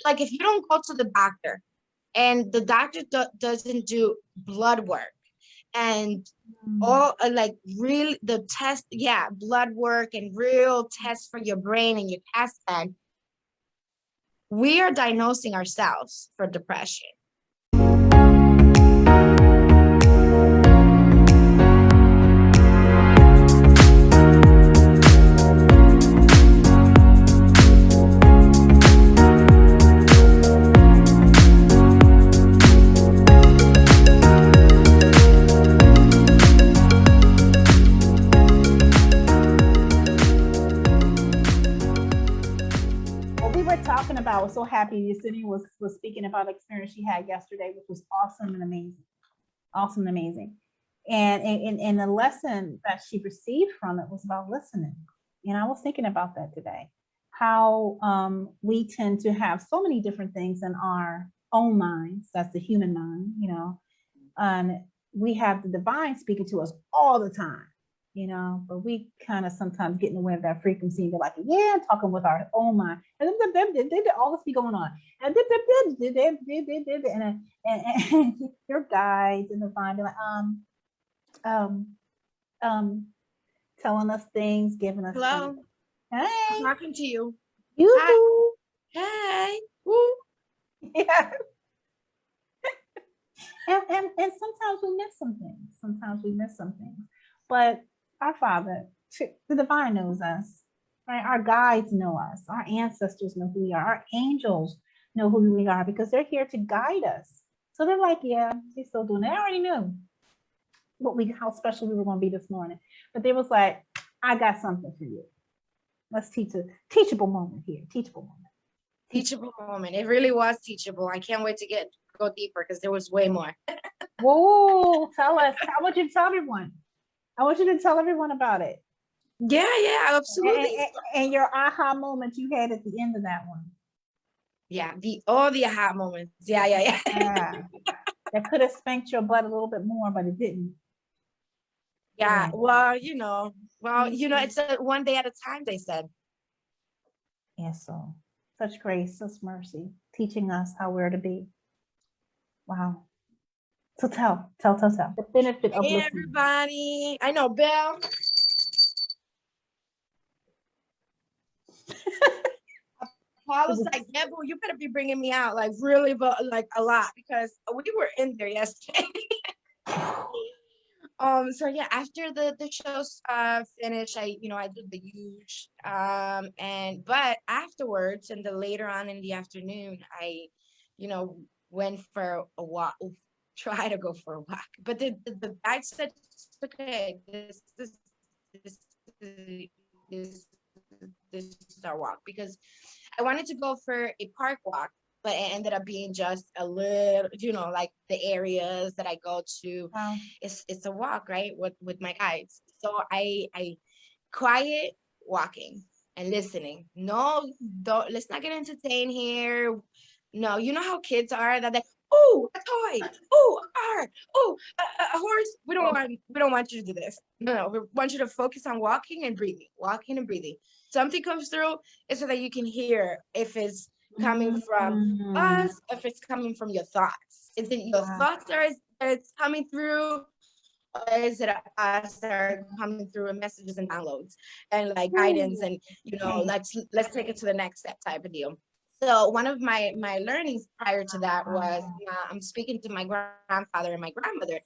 like if you don't go to the doctor and the doctor doesn't do blood work and all like real the test, blood work and real tests for your brain and your CAT scan, we are diagnosing ourselves for depression. I was so happy Yesenia was speaking about the experience she had yesterday, which was awesome and amazing. Awesome and amazing. And the lesson that she received from it was about listening. And I was thinking about that today, how we tend to have so many different things in our own minds. That's the human mind, you know, and we have the divine speaking to us all the time, you know, but we kind of sometimes get in the way of that frequency and be like, yeah, talking with our own mind. And all this be going on. And your guides and the divine be like, telling us things, giving us hello things. Hey, I'm talking to you. You. Hey. Woo. Yeah. and sometimes we miss some things. Sometimes we miss some things. But our Father, the divine, knows us. Right? Our guides know us. Our ancestors know who we are. Our angels know who we are because they're here to guide us. So they're like, yeah, they're still doing it. They already knew how special we were going to be this morning. But they was like, I got something for you. Let's teach a teachable moment here. Teachable moment. Teachable moment. It really was teachable. I can't wait to go deeper because there was way more. Whoa, tell us. I want you to tell everyone. I want you to tell everyone about it. Yeah, absolutely. And your aha moment you had at the end of that one. Yeah, the aha moments. Yeah. That could have spanked your butt a little bit more, but it didn't. Yeah. Well, it's a one day at a time, they said. Yeah, so such grace, such mercy, teaching us how we're to be. Wow. So tell. The benefit of listening. Everybody. I know, Bill. Paul was like, yeah, boo, you better be bringing me out, like really, but like a lot, because we were in there yesterday. So yeah, after the show's finished, I did the huge but afterwards and later on in the afternoon, I went for a walk, try to go for a walk, but the guide said, okay, this is our walk, because I wanted to go for a park walk, but it ended up being just a little, like the areas that I go to. Wow. It's a walk, right, with my guides. So I quiet walking and listening. Let's not get entertained here. No, you know how kids are, that they, oh, a toy, oh, a car, oh, a horse. We don't want you to do this. No, we want you to focus on walking and breathing. Something comes through, is so that you can hear if it's coming from us, if it's coming from your thoughts. Is it your thoughts that it's coming through? Or is it us that are coming through in messages and downloads and like guidance and let's take it to the next step type of deal. So one of my learnings prior to that was I'm speaking to my grandfather and my grandmother,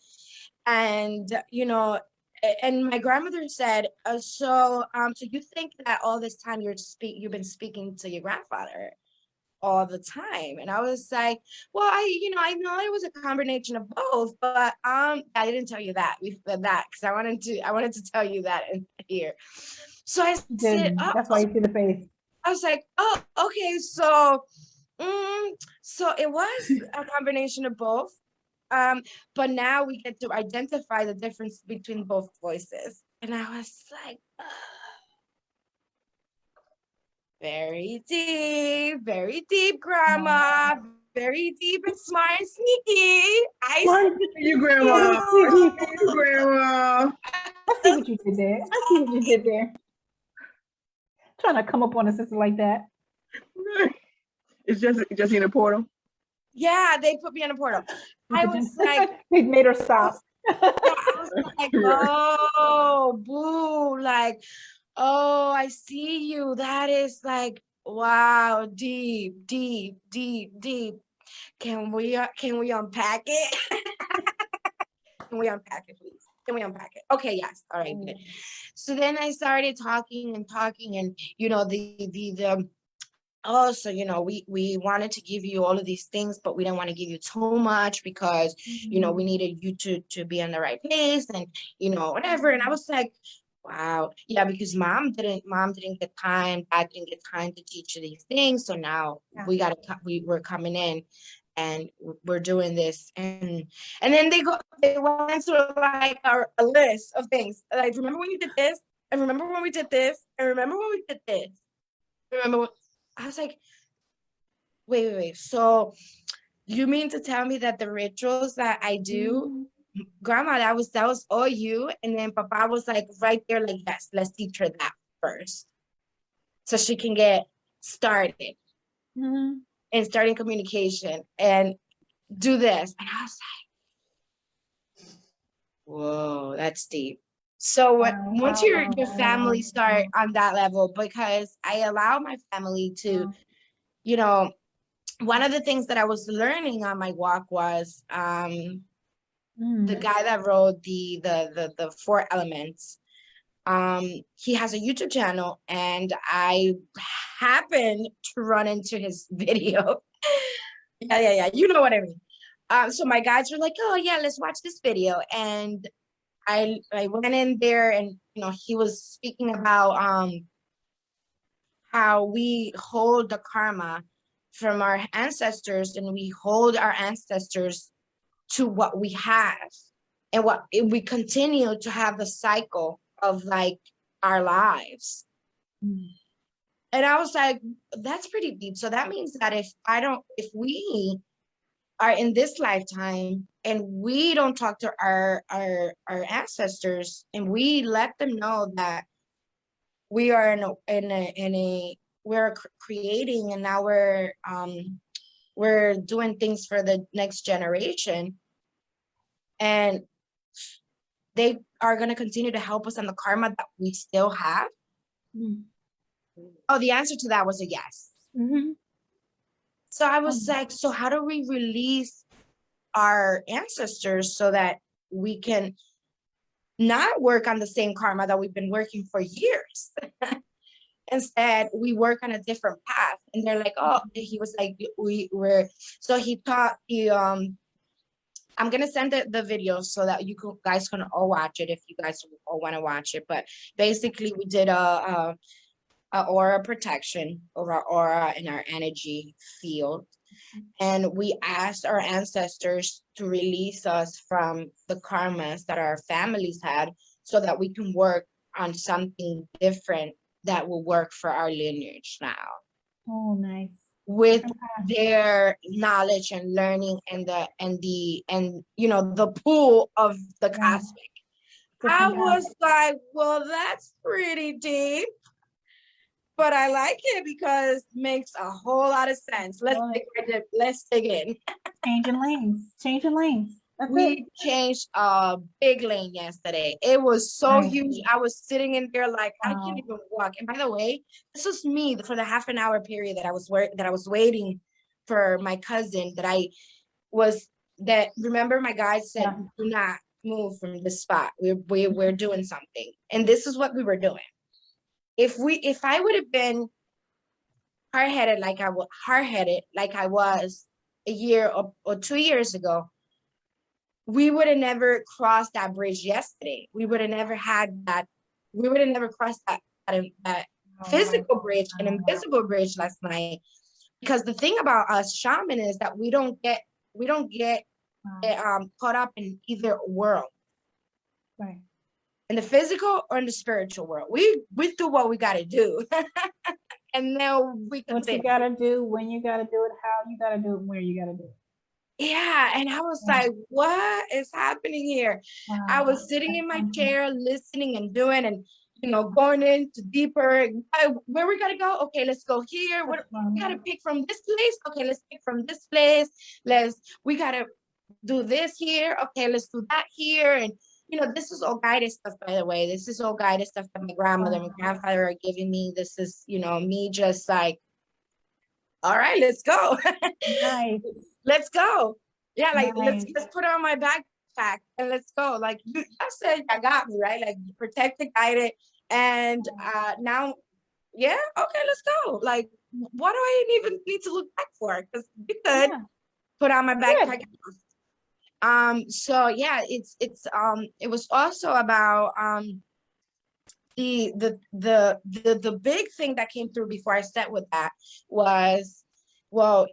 and and my grandmother said, so you think that all this time you've been speaking to your grandfather all the time? And I was like, well, I know it was a combination of both, but I didn't tell you that. We said that because I wanted to tell you that in here. So I said, that's why you see the face. I was like, oh, okay, so it was a combination of both. But now we get to identify the difference between both voices. And I was like, very deep, Grandma. Very deep and smart and sneaky. I see you, Grandma. I see you, Grandma. I see what you did there. Trying to come up on a sister like that. It's just in a portal. Yeah, they put me in a portal. I was like, they made her stop. yeah, I was like, oh, boo, like, oh, I see you. That is like, wow, deep, deep, deep, deep. Can we unpack it? Can we unpack it, please? Can we unpack it? Okay, yes. All right, good. So then I started talking, and you know, the oh, so you know, we wanted to give you all of these things, but we didn't want to give you too much because you know we needed you to be in the right place, and you know, whatever. And I was like, wow, yeah, because mom didn't get time, dad didn't get time to teach you these things, so now we're coming in and we're doing this. And then they went through like a list of things, like, remember when you did this, and remember when we did this, and remember when we did this, remember what I was like, wait. So you mean to tell me that the rituals that I do, grandma, that was all you? And then papa was like right there, like, yes, let's teach her that first. So she can get started and starting communication and do this. And I was like, whoa, that's deep. So once your family start on that level, because I allow my family to, you know, one of the things that I was learning on my walk was the guy that wrote the 4 elements. He has a YouTube channel, and I happened to run into his video. Yeah. You know what I mean. So my guys were like, oh yeah, let's watch this video. And I went in there, and you know, he was speaking about how we hold the karma from our ancestors, and we hold our ancestors to what we have, and what we continue to have the cycle of like our lives. And I was like, that's pretty deep. So that means that if we are in this lifetime and we don't talk to our ancestors, and we let them know that we are we're creating, and now we're doing things for the next generation, and they are going to continue to help us on the karma that we still have. Oh, the answer to that was a yes. So I was like, so how do we release our ancestors so that we can not work on the same karma that we've been working for years? Instead, we work on a different path. And they're like, oh, he was like, so he taught you, I'm going to send the video so that you guys can all watch it if you guys all want to watch it. But basically, we did a aura protection over our aura and our energy field. And we asked our ancestors to release us from the karmas that our families had so that we can work on something different that will work for our lineage now. Oh, nice. With their knowledge and learning and you know, the pool of the cosmic. I was like, well, that's pretty deep, but I like it because it makes a whole lot of sense. Let's dig in. Changing lanes. We changed a big lane yesterday. It was so huge. I was sitting in there like, I can't even walk. And by the way, this was me for the half an hour period that I was waiting for my cousin. Remember my guy said, do not move from this spot. We're doing something. And this is what we were doing. If I would have been hard-headed like I was a year or 2 years ago, we would have never crossed that bridge yesterday. We would have never had that. We would have never crossed that physical bridge, an invisible bridge last night. Because the thing about us shaman is that we don't get caught up in either world, right? In the physical or in the spiritual world. We do what we got to do, and then we can. What you got to do, when you got to do it, how you got to do it, where you got to do it. Yeah, and I was like, what is happening here? I was sitting in my chair listening and doing, and going into deeper. Where we gotta go? Okay, let's go here. We gotta pick from this place. Okay, let's pick from this place. We gotta do this here. Okay, let's do that here. And this is all guided stuff, by the way. This is all guided stuff that my grandmother and grandfather are giving me. This is, me just like, all right, let's go. Nice. Let's go. Yeah, like Nice. let's put on my backpack and let's go. Like you said, I got me, right? Like protected, guided. And now, yeah, okay, let's go. Like, what do I even need to look back for? Because you could put on my backpack. So yeah, it was also about the big thing that came through before I sat with that was, well,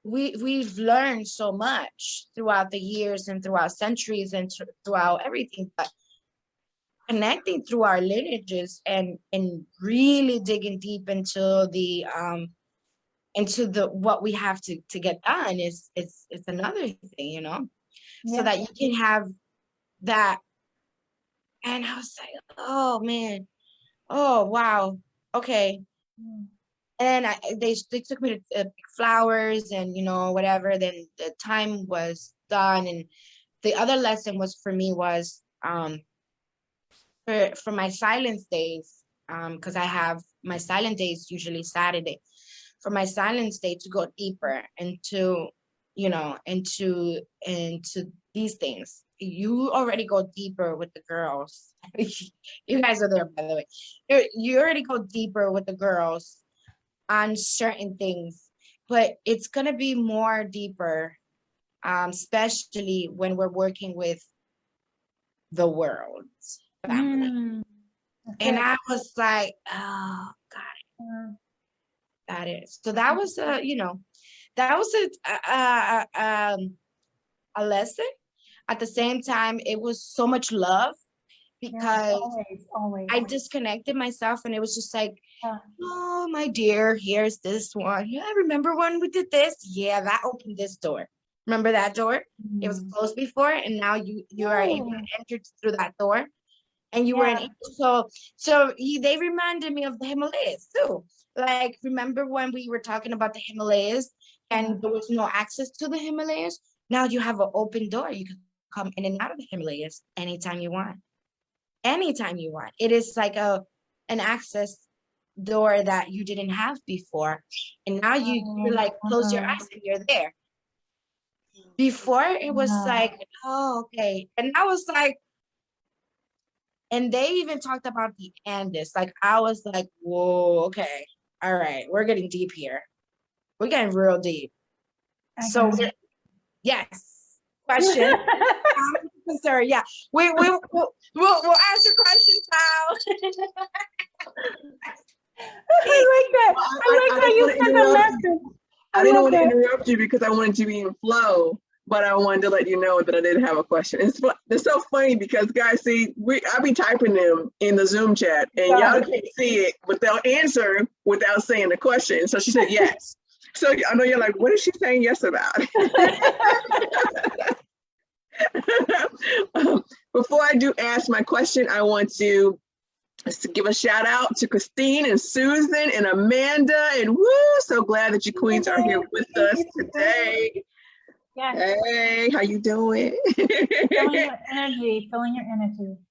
we've learned so much throughout the years and throughout centuries and throughout everything, but connecting through our lineages and really digging deep into the what we have to get done is another thing, so that you can have that. And I was like, oh man, oh wow, okay. And they took me to pick flowers and whatever. Then the time was done, and the other lesson was for me was for my silence days, because I have my silent days usually Saturday. For my silence day to go deeper into into these things. You already go deeper with the girls. You guys are there, by the way. You already go deeper with the girls on certain things, but it's gonna be more deeper, especially when we're working with the world family. And I was like, oh, got it. So that was that was a lesson. At the same time, it was so much love, because always. I disconnected myself, and it was just like, oh my dear, here's this one. Yeah, I remember when we did this. Yeah, that opened this door. Remember that door? It was closed before, and now you are able to enter through that door, and you were an angel. So they reminded me of the Himalayas too. Like, remember when we were talking about the Himalayas and there was no access to the Himalayas? Now you have an open door. You can come in and out of the Himalayas anytime you want. Anytime you want. It is like an access door that you didn't have before. And now you're like, close your eyes and you're there. Before it was like, oh, okay. And I was like, and they even talked about the Andes. Like, I was like, whoa, okay. All right, we're getting deep here. We're getting real deep. So, yes. Question. Sir, yeah. We'll answer questions now. I like that. I like how you said the lesson. I didn't want to interrupt you because I wanted to be in flow, but I wanted to let you know that I did have a question. It's so funny because, guys, see, I be typing them in the Zoom chat, and y'all can't see it, but they'll answer without saying the question. So she said yes. So I know you're like, what is she saying yes about? Before I do ask my question, I want to give a shout out to Christine and Susan and Amanda, and woo, so glad that you queens are here with us today. Yes. Hey, how you doing? Feeling your energy.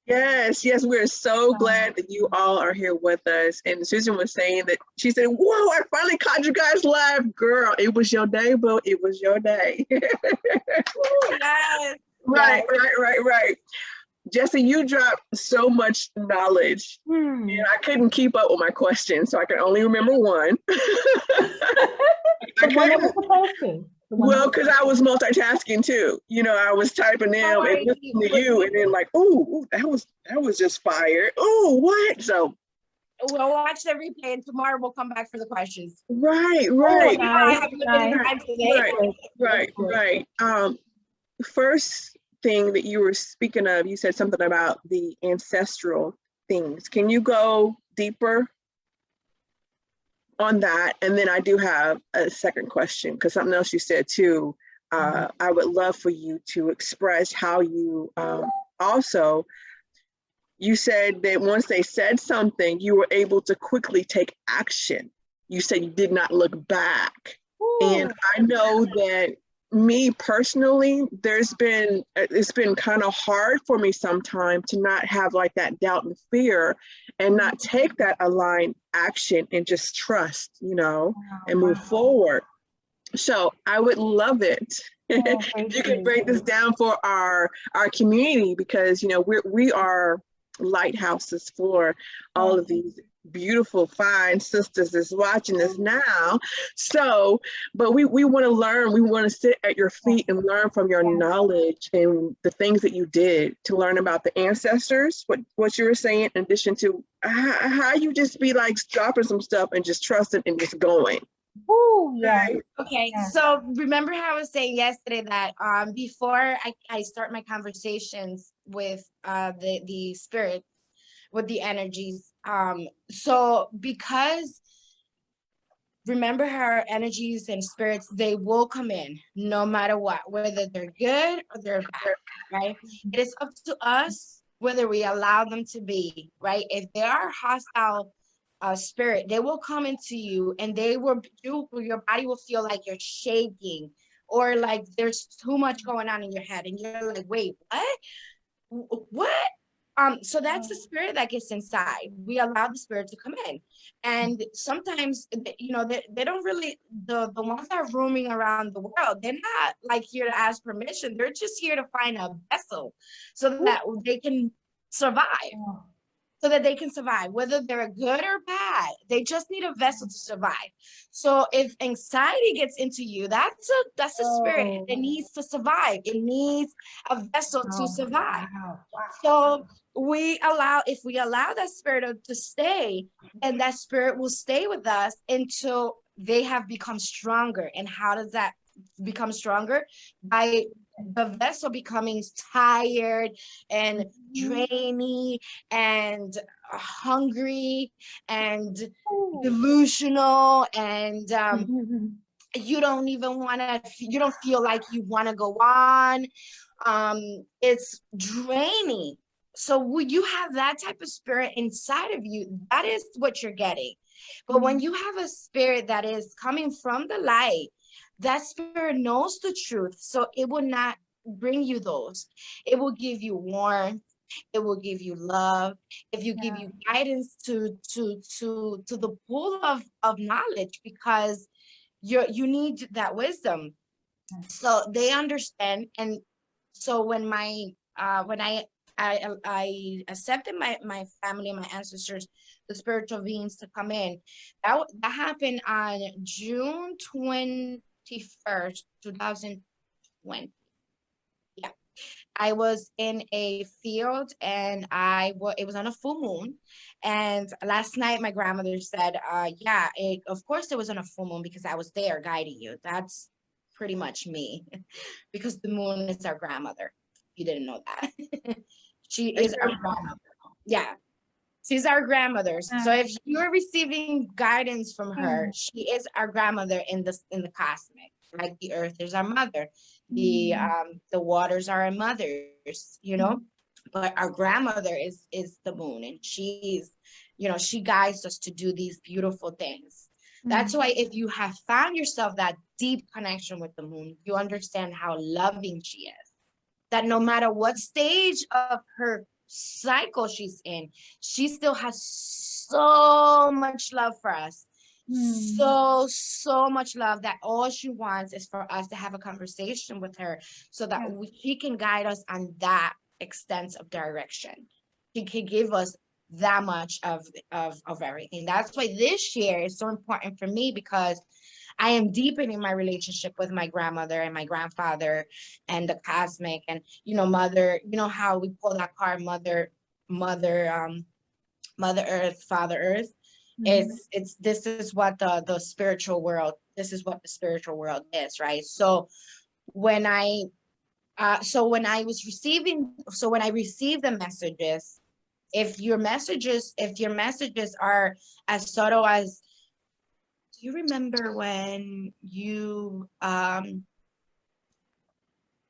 Yes, we're so glad that you all are here with us. And Susan was saying that, she said, whoa, I finally caught you guys live. Girl, it was your day, boo. It was your day. Yes. Right. Jesse, you dropped so much knowledge, and I couldn't keep up with my questions, so I can only remember one. Well, because I was multitasking too. I was typing them and listening to you, and then like, ooh, that was just fire. Ooh, what? So we'll watch the replay, and tomorrow we'll come back for the questions. Right. First thing that you were speaking of, you said something about the ancestral things. Can you go deeper on that? And then I do have a second question, because something else you said too, I would love for you to express how you also you said that once they said something, you were able to quickly take action. You said you did not look back. Ooh. And I know that me personally, it's been kind of hard for me sometimes to not have like that doubt and fear and not take that aligned action and just trust, you know, and move forward. So I would love it if you could break this down for our community, because, you know, we are lighthouses for all of these beautiful, fine sisters that's watching us now. So, but we want to learn, we want to sit at your feet and learn from your knowledge and the things that you did, to learn about the ancestors, what you were saying, in addition to how you just be like dropping some stuff and just trusting and just going. Oh, yeah. Okay, so remember how I was saying yesterday that before I start my conversations with the spirit, with the energies, so because remember how energies and spirits, they will come in no matter what, whether they're good or they're bad, right? It is up to us whether we allow them to be, right? If they are hostile spirit, they will come into you and your body will feel like you're shaking, or like there's too much going on in your head and you're like, wait, what? So that's the spirit that gets inside. We allow the spirit to come in. And sometimes, you know, they don't really, the ones that are roaming around the world, they're not like here to ask permission. They're just here to find a vessel so that they can survive. So that they can survive, whether they're good or bad. They just need a vessel to survive. So if anxiety gets into you, that's a spirit that needs to survive. It needs a vessel to survive. So if we allow that spirit to stay, and that spirit will stay with us until they have become stronger. And how does that become stronger? By the vessel becoming tired and drainy and hungry and delusional, and you don't feel like you want to go on. It's draining. So when you have that type of spirit inside of you, that is what you're getting. But when you have a spirit that is coming from the light, that spirit knows the truth, so it will not bring you those. It will give you warmth. It will give you love. If you give you guidance to the pool of knowledge, because you need that wisdom. So they understand. And so when I accepted my family and my ancestors, the spiritual beings, to come in, that happened on June 21st, 2020. Yeah, I was in a field and it was on a full moon. And last night my grandmother said, of course it was on a full moon because I was there guiding you. That's pretty much me because the moon is our grandmother. You didn't know that. She is our grandmother. Yeah. She's our grandmother. So if you're receiving guidance from her, she is our grandmother in the cosmic. Like the earth is our mother, the waters are our mothers, you know. But our grandmother is the moon, and she's, you know, she guides us to do these beautiful things. That's why if you have found yourself that deep connection with the moon, you understand how loving she is. That no matter what stage of her cycle she's in, she still has so much love for us. So much love, that all she wants is for us to have a conversation with her so that she can guide us on that extent of direction. She can give us that much of everything. That's why this year is so important for me, because I am deepening my relationship with my grandmother and my grandfather and the cosmic, and, you know, mother, you know how we pull that card, mother earth, father earth. This is what the spiritual world, this is what the spiritual world is, right? So when I received the messages, if your messages are as subtle as, do you remember when you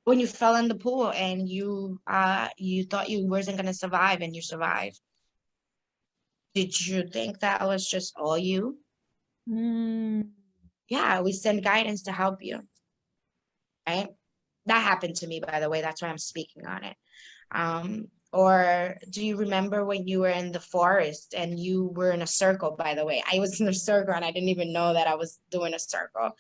when you fell in the pool and you thought you wasn't gonna survive and you survived. Did you think that was just all you? Mm. Yeah, we send guidance to help you, right? That happened to me, by the way. That's why I'm speaking on it. Or do you remember when you were in the forest and you were in a circle? By the way, I was in a circle and I didn't even know that I was doing a circle.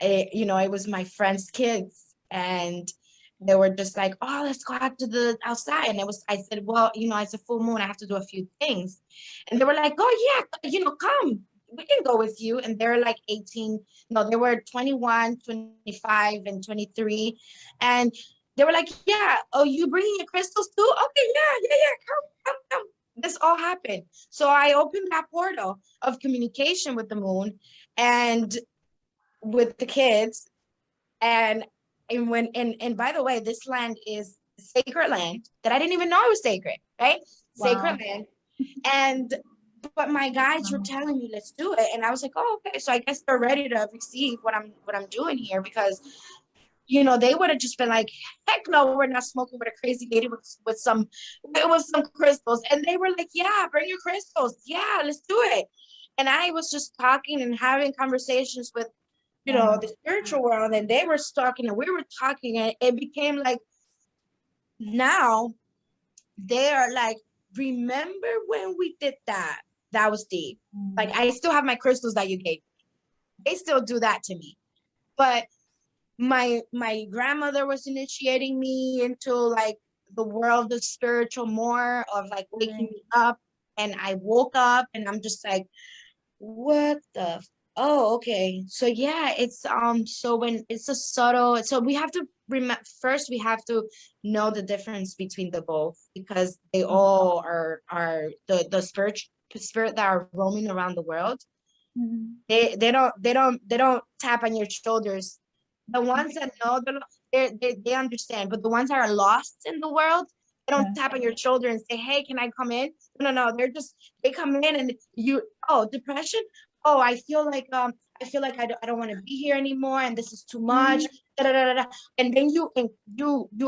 It was my friend's kids, and they were just like, "Oh, let's go out to the outside." And I said, "Well, it's a full moon. I have to do a few things." And they were like, "Oh yeah, come. We can go with you." And they're like 18. No, they were 21, 25, and 23. And they were like, "Yeah, oh, you bringing your crystals too? Okay, yeah. Come. This all happened. So I opened that portal of communication with the moon and with the kids. And by the way, this land is sacred land that I didn't even know it was sacred, right? Wow. Sacred land. But my guides were telling me, let's do it. And I was like, oh, okay. So I guess they're ready to receive what I'm doing here, because they would have just been like, heck no, we're not smoking with a crazy lady with some crystals. And they were like, yeah, bring your crystals. Yeah, let's do it. And I was just talking and having conversations with the spiritual world, and they were talking and we were talking, and it became like, now they are like, remember when we did that? That was deep. Like, I still have my crystals that you gave me. They still do that to me. But my grandmother was initiating me into like the world of spiritual, more of like waking me up, and I woke up and I'm just like, what the oh, okay. So yeah, it's so when it's a subtle, so we have to remember first, we have to know the difference between the both, because they all are the spirit that are roaming around the world. They don't tap on your shoulders. The ones that know, they understand, but the ones that are lost in the world, they don't tap on your shoulder and say, hey, can I come in? No, they come in and depression. Oh, I feel like I don't want to be here anymore, and this is too much. Da, da, da, da. And then you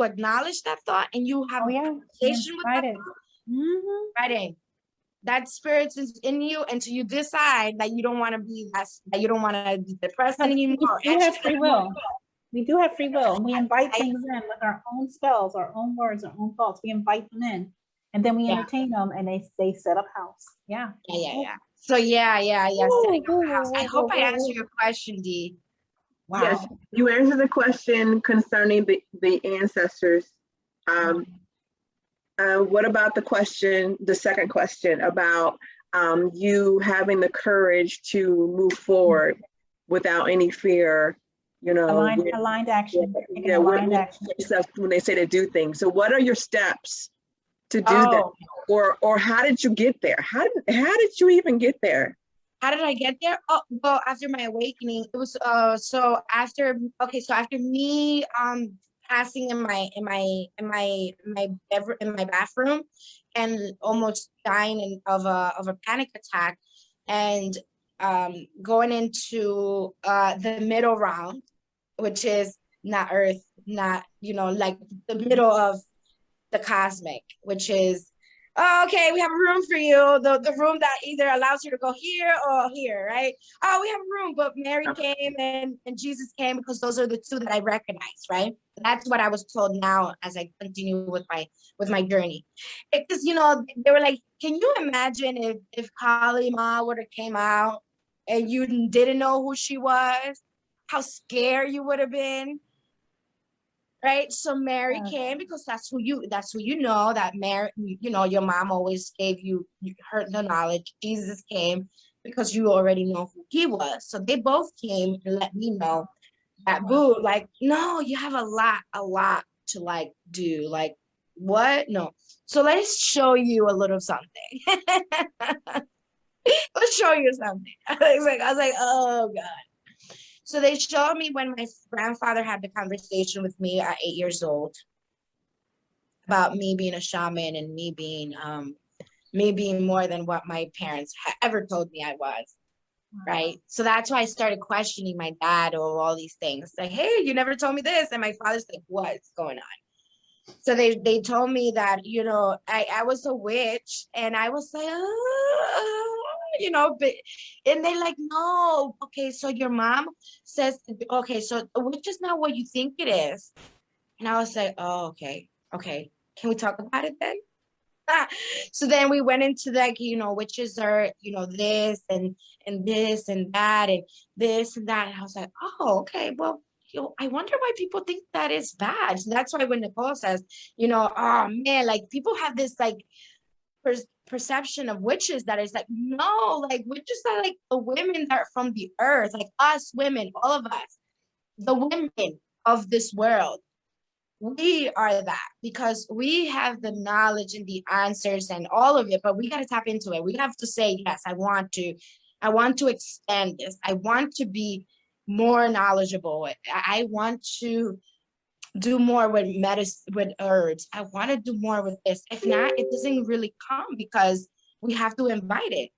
acknowledge that thought, and you have a conversation with that thought. Right in. That spirit is in you until you decide that you don't want to be that you don't want to be depressed anymore. We have free will. We do have free will. We invite things in with our own spells, our own words, our own thoughts. We invite them in, and then we entertain them, and they set up house. Yeah. So setting up house. I hope I answered your question, Dee. Wow. Yes, you answered the question concerning the ancestors. What about the second question about you having the courage to move forward without any fear? Aligned action. Aligned action. When they say to do things. So what are your steps to do that? Or how did you get there? How did you even get there? How did I get there? Oh, well, after my awakening, it was so after me passing in my bathroom and almost dying of a panic attack, and going into the middle round, which is not Earth, not like the middle of the cosmic, which is, oh, okay, we have a room for you, the room that either allows you to go here or here, right? Oh, we have a room, but Mary came and Jesus came, because those are the two that I recognize, right? That's what I was told now as I continue with my journey. Because they were like, can you imagine if Kali Ma would have came out and you didn't know who she was, how scared you would have been? Right. So Mary came because that's who you know, that Mary, your mom always gave you the knowledge. Jesus came because you already know who he was. So they both came and let me know that, boo, like, no, you have a lot to like do. Like, what? No. So let's show you a little something. Let's show you something. I was like, oh God. So they showed me when my grandfather had the conversation with me at 8 years old about me being a shaman and me being more than what my parents ever told me I was. right? So that's why I started questioning my dad or all these things. Like, hey, you never told me this. And my father's like, what's going on? So they told me that, I was a witch, and I was like, but, and they're like, no, okay, so your mom says, okay, so a witch is not what you think it is. And I was like, oh, okay, can we talk about it then? So then we went into like, witches are, this and this and that and this and that. And I was like, oh, okay, well, I wonder why people think that is bad. So that's why when Nicole says, oh man, like people have this like perception of witches that is like, no, like witches are like the women that are from the earth, like us women, all of us, the women of this world. We are that because we have the knowledge and the answers and all of it, but we got to tap into it. We have to say, yes, I want to expand this. I want to be more knowledgeable. I want to do more with medicine, with herbs. I want to do more with this. If not, it doesn't really come because we have to invite it.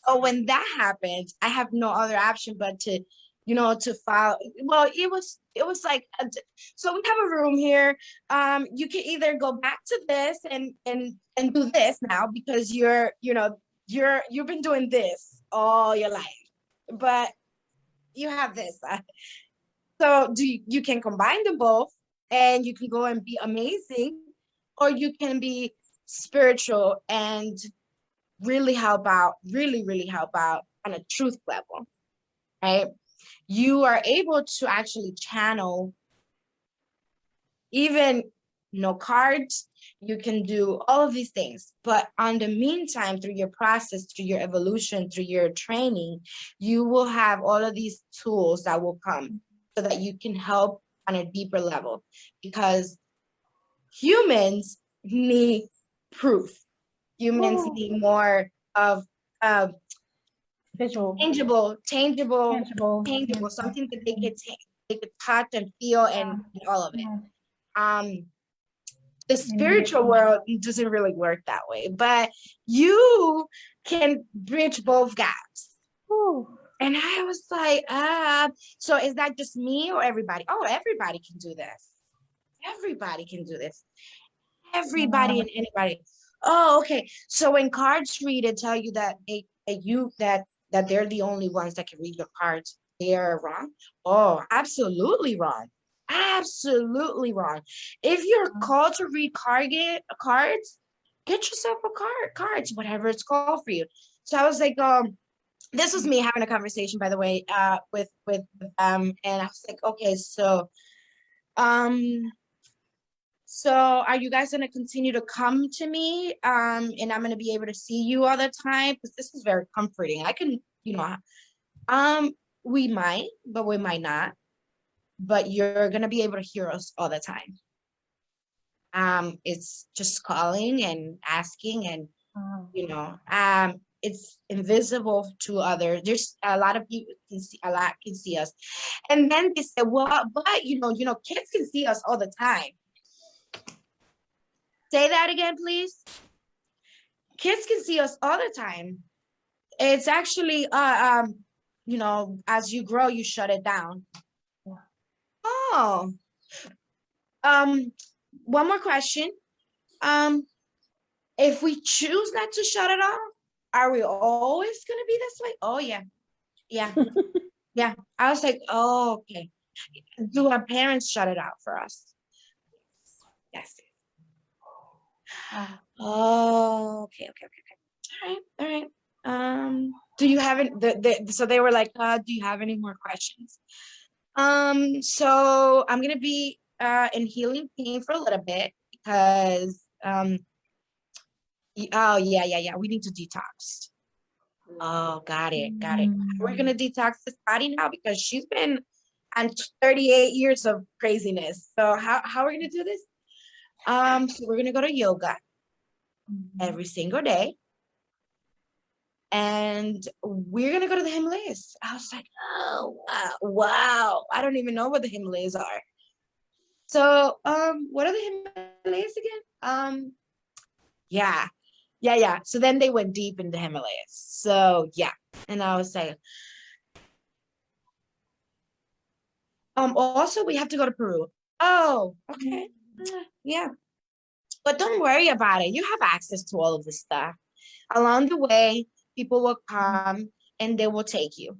So when that happens, I have no other option but to to follow. Well, it was like, so we have a room here. You can either go back to this and do this now because you've been doing this all your life, but you have this. So you can combine them both, and you can go and be amazing, or you can be spiritual and really help out, really help out on a truth level, right? You are able to actually channel even no cards. You can do all of these things, but on the meantime, through your process, through your evolution, through your training, you will have all of these tools that will come so that you can help on a deeper level, because humans need proof. Humans need more of visual, tangible, tangible, something that they could touch and feel and all of it. The spiritual world doesn't really work that way, but you can bridge both gaps. And I was like, so is that just me or everybody? Oh, everybody can do this. Everybody can do this. Everybody and anybody. Oh, okay. So when cards read and tell you that that they're the only ones that can read your cards, they're wrong. Oh, absolutely wrong. Absolutely wrong. If you're called to read cards, get yourself a cards, whatever it's called for you. So I was like, this was me having a conversation, by the way, with and I was like, okay, so are you guys gonna continue to come to me? And I'm gonna be able to see you all the time? Because this is very comforting. I can, we might, but we might not. But you're gonna be able to hear us all the time. It's just calling and asking, and it's invisible to others. There's a lot of people can see us. And then they said, well, but kids can see us all the time. Say that again, please. Kids can see us all the time. It's actually, as you grow, you shut it down. Oh, one more question. If we choose not to shut it off, are we always gonna be this way? Oh yeah, yeah. I was like, oh, okay. Do our parents shut it out for us? Yes. Oh, okay. All right. Do you have any? So they were like, do you have any more questions? So I'm gonna be in healing pain for a little bit because oh yeah. We need to detox. Oh, got it. We're gonna detox this body now because she's been on 38 years of craziness. So how are we gonna do this? So we're gonna go to yoga every single day. And we're gonna go to the Himalayas. I was like, oh wow. I don't even know what the Himalayas are. So what are the Himalayas again? Yeah. Yeah. So then they went deep in the Himalayas. So yeah. And I was like, also we have to go to Peru. Oh, okay. Yeah. But don't worry about it. You have access to all of this stuff. Along the way, people will come and they will take you.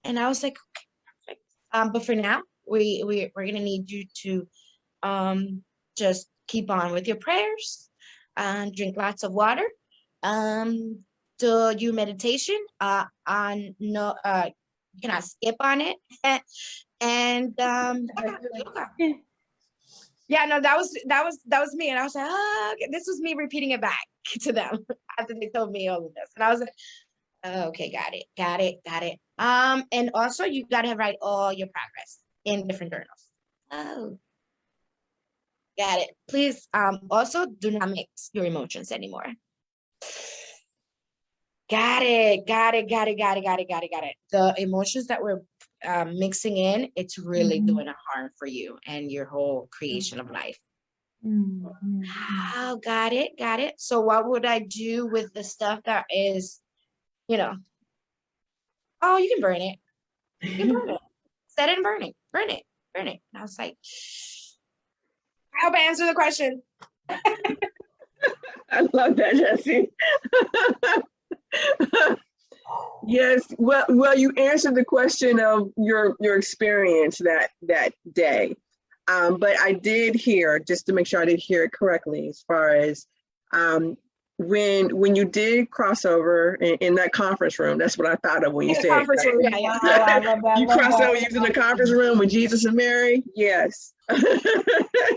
And I was like, okay, perfect. But for now, we're gonna need you to just keep on with your prayers, drink lots of water, do your meditation, on no you cannot skip on it. And yoga. Yeah, no, that was me. And I was like, okay. This was me repeating it back to them after they told me all of this. And I was like, okay, got it. And also you gotta write all your progress in different journals. Oh, got it. Please, also do not mix your emotions anymore. Got it. The emotions that we're mixing in, it's really doing a harm for you and your whole creation of life. Oh, got it. So what would I do with the stuff that is, oh, you can burn it. You can burn it. Set it and burn it. Burn it. And I was like, I hope I answered the question. I love that, Jessie. Yes, well, you answered the question of your experience that day. But I did hear, just to make sure I did hear it correctly, as far as when you did cross over in that conference room. That's what I thought of when you said conference room. Yeah. I love that. You crossed over using the conference room with Jesus and Mary. Yes. Yeah,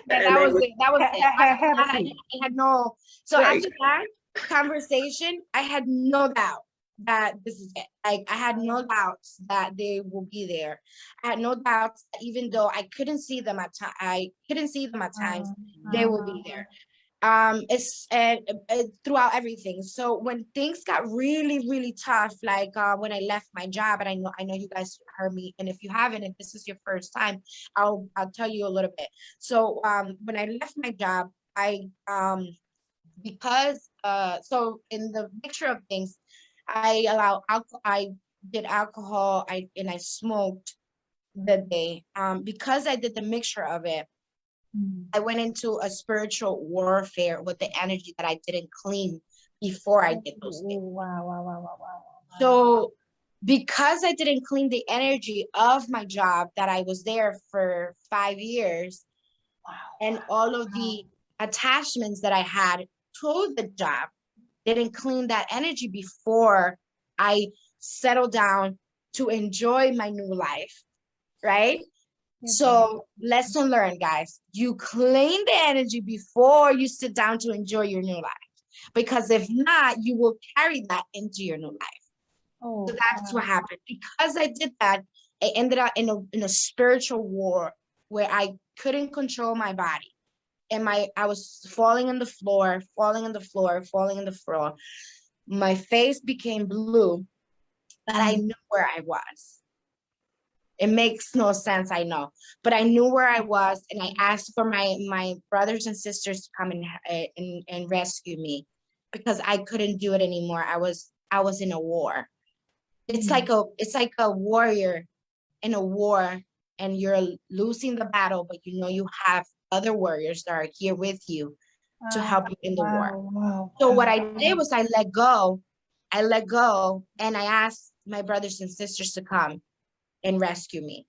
that was it. I had no. So Right. after that conversation, I had no doubt that this is it. Like, I had no doubts that they will be there. I had no doubts that even though I couldn't see them at times, they will be there. It's throughout everything. So when things got really, really tough, like when I left my job, and I know you guys heard me, and if you haven't, if this is your first time, I'll tell you a little bit. So when I left my job, I because so in the mixture of things, I did alcohol, and I smoked the day. Because I did the mixture of it, I went into a spiritual warfare with the energy that I didn't clean before I did those things. Wow. So because I didn't clean the energy of my job, that I was there for 5 years, and all of the attachments that I had to the job, didn't clean that energy before I settled down to enjoy my new life, right? So lesson learned, guys. You clean the energy before you sit down to enjoy your new life. Because if not, you will carry that into your new life. So that's what happened. Because I did that, I ended up in a spiritual war where I couldn't control my body. And I was falling on the floor. My face became blue, but I knew where I was. It makes no sense, I know, but I knew where I was, and I asked for my brothers and sisters to come and rescue me, because I couldn't do it anymore. I was in a war. It's like a warrior in a war, and you're losing the battle, but you have other warriors that are here with you to help you in the war. So what I did was I let go, and I asked my brothers and sisters to come and rescue me.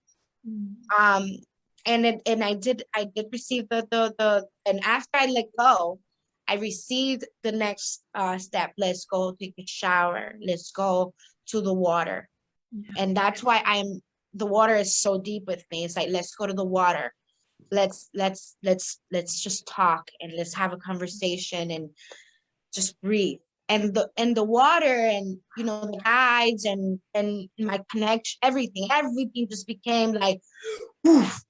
And I did receive the and after I let go, I received the next step. Let's go take a shower. Let's go to the water. And that's why the water is so deep with me. It's like, let's go to the water. Let's just talk, and let's have a conversation, and just breathe. And the water, and the guides, and my connection, everything just became like, woof.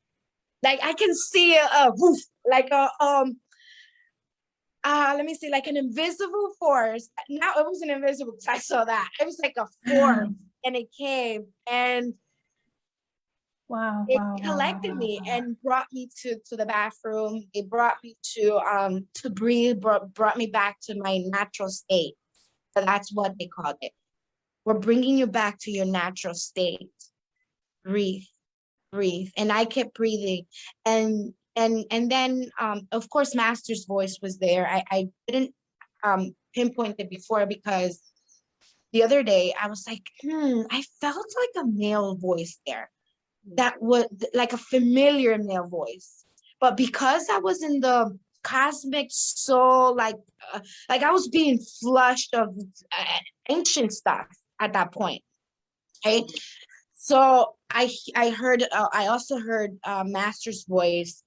Like I can see a woof, like a let me see, like an invisible force. Now it wasn't invisible because I saw that. It was like a force, and it came, and Wow, It wow, wow, wow, collected wow, me wow. and brought me to the bathroom. It brought me to breathe, brought me back to my natural state. So that's what they called it. We're bringing you back to your natural state. Breathe, breathe. And I kept breathing. And then of course Master's voice was there. I didn't pinpoint it before because the other day I was like, I felt like a male voice there. That was like a familiar male voice. But because I was in the cosmic soul, like I was being flushed of ancient stuff at that point, right? So I heard I also heard Master's voice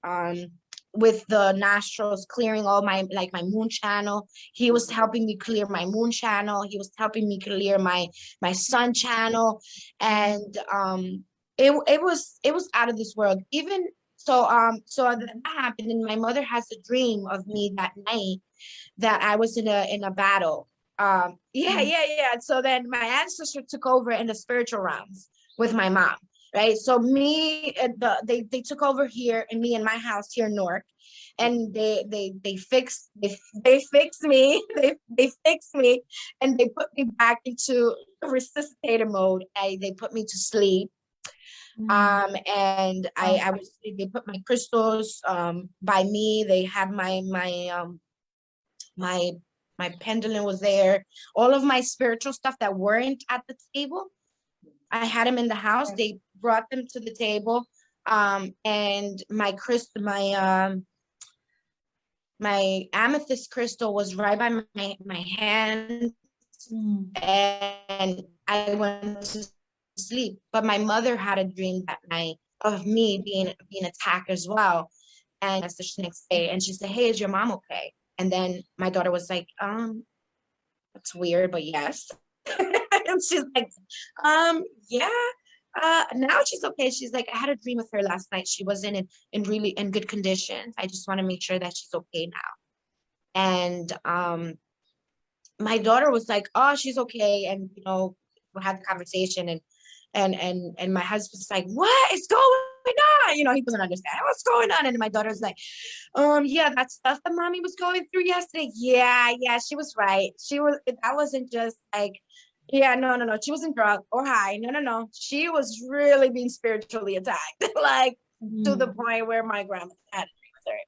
with the nostrils clearing all my like my moon channel. He was helping me clear my moon channel. He was helping me clear my sun channel, and it was out of this world. Even so that happened, and my mother has a dream of me that night that I was in a battle. Yeah. So then my ancestor took over in the spiritual realms with my mom, right? So they took over here and me in my house here in Newark, and they fixed me. They fixed me, and they put me back into resuscitator mode. They put me to sleep. And I was they put my crystals by me. They had my my pendulum was there. All of my spiritual stuff that weren't at the table, I had them in the house. They brought them to the table. And my amethyst crystal was right by my hand, and I went to sleep. But my mother had a dream that night of me being attacked as well. And that's the next day. And she said, "Hey, is your mom okay?" And then my daughter was like, that's weird, but yes. And she's like, yeah. Now she's okay. She's like, I had a dream with her last night. She wasn't in really in good condition. I just want to make sure that she's okay now. And my daughter was like, oh, she's okay. And we had the conversation, and my husband's like, what is going on? He doesn't understand what's going on. And my daughter's like, yeah, that stuff that mommy was going through yesterday. Yeah, she was right. That wasn't just like, yeah, no. She wasn't drunk or high. No. She was really being spiritually attacked, like to the point where my grandma had to with her.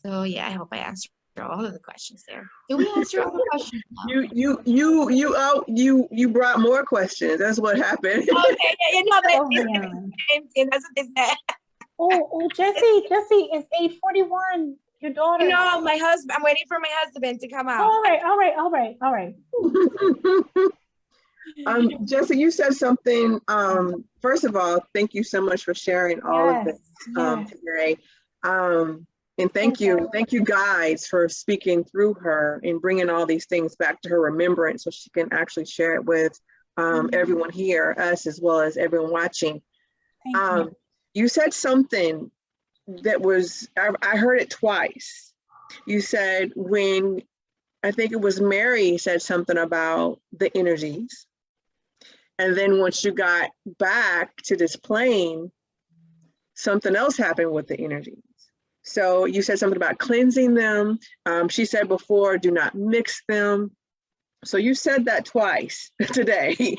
So yeah, I hope I answered all of the questions there. Did we answer all the questions? You brought more questions. That's what happened. Okay, That's what they said. Oh, Jessie, it's 8:41. Your daughter. My husband. I'm waiting for my husband to come out. All right. Jessie, you said something. First of all, thank you so much for sharing all of this today. And thank you guys for speaking through her and bringing all these things back to her remembrance so she can actually share it with everyone here, us, as well as everyone watching. You said something that was, I heard it twice. You said when, I think it was Mary said something about the energies. And then once you got back to this plane, something else happened with the energies. So you said something about cleansing them. She said before, do not mix them. So you said that twice today.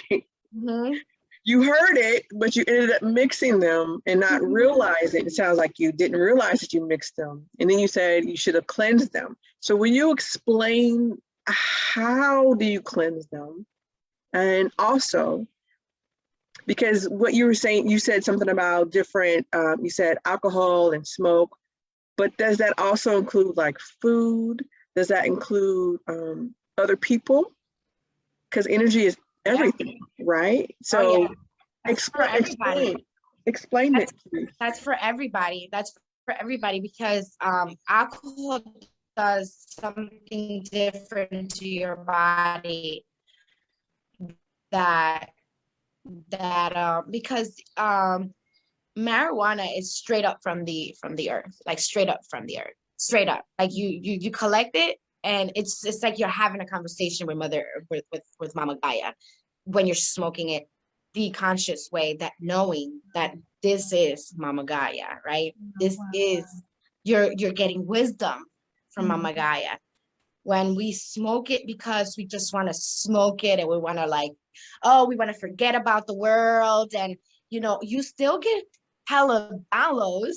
You heard it, but you ended up mixing them and not realizing. It sounds like you didn't realize that you mixed them. And then you said you should have cleansed them. So will you explain how do you cleanse them? And also, because what you were saying, you said something about different, you said alcohol and smoke, but does that also include like food? Does that include other people? Because energy is everything, right? So explain it. That's for everybody. That's for everybody because alcohol does something different to your body because marijuana is straight up from the earth, like straight up from the earth, straight up. Like you collect it, and it's like you're having a conversation with Mama Gaia when you're smoking it, the conscious way, that knowing that this is Mama Gaia, right? This Wow. is, you're getting wisdom from Mhm. Mama Gaia. When we smoke it because we just want to smoke it and we want to like, oh, we want to forget about the world, and you know, you still get hella downloads,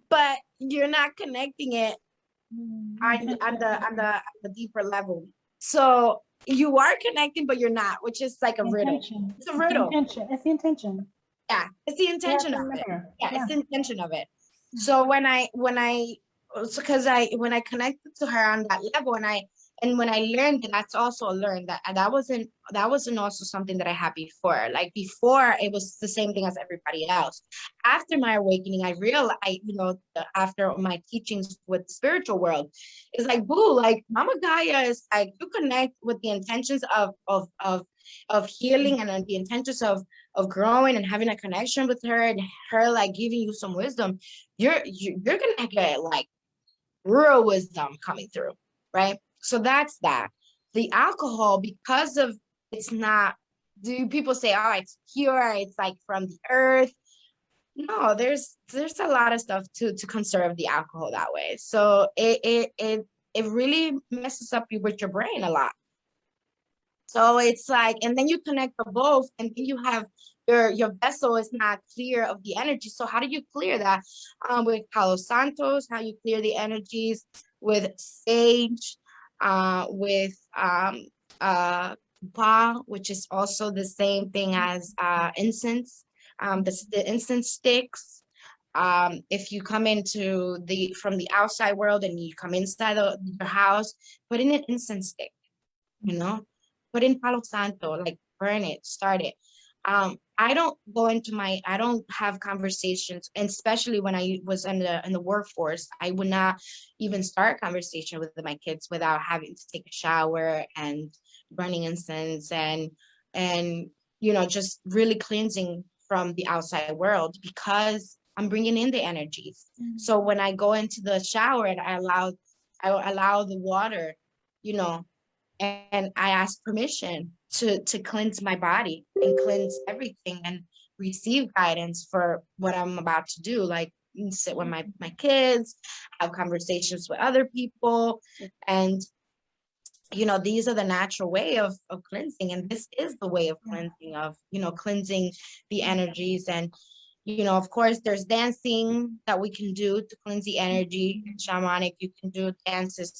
but you're not connecting it on the deeper level. So you are connecting, but you're not, which is like a riddle. Intention. It's a It's the riddle. intention. It's the intention. Yeah, it's the You have intention to of it. remember. Yeah, Yeah. it's the intention of it. So when I connected to her on that level, and when I learned that, that's also learned that, and that wasn't also something that I had before. Like before, it was the same thing as everybody else. After my awakening, I realized, after my teachings with the spiritual world, it's like, boo, like Mama Gaia is like, you connect with the intentions of healing, and the intentions of growing and having a connection with her, and her like giving you some wisdom, you're gonna get like real wisdom coming through, right? So that's that. The alcohol, because of, it's not, do people say, oh, it's pure, it's like from the earth? No, there's a lot of stuff to conserve the alcohol that way. So it really messes up you with your brain a lot. So it's like, and then you connect the both, and then you have your vessel is not clear of the energy. So how do you clear that? With Palo Santos, how you clear the energies with sage, with pa, which is also the same thing as incense. The incense sticks. If you come into from the outside world and you come inside your house, put in an incense stick, you know, put in Palo Santo, like burn it, start it. I don't have conversations, and especially when I was in the workforce, I would not even start a conversation with my kids without having to take a shower and burning incense, and just really cleansing from the outside world, because I'm bringing in the energies. So when I go into the shower and I allow the water, and I ask permission to cleanse my body and cleanse everything and receive guidance for what I'm about to do, like sit with my kids, have conversations with other people, and these are the natural way of cleansing, and this is the way of cleansing, of cleansing the energies. And of course, there's dancing that we can do to cleanse the energy. Shamanic, you can do dances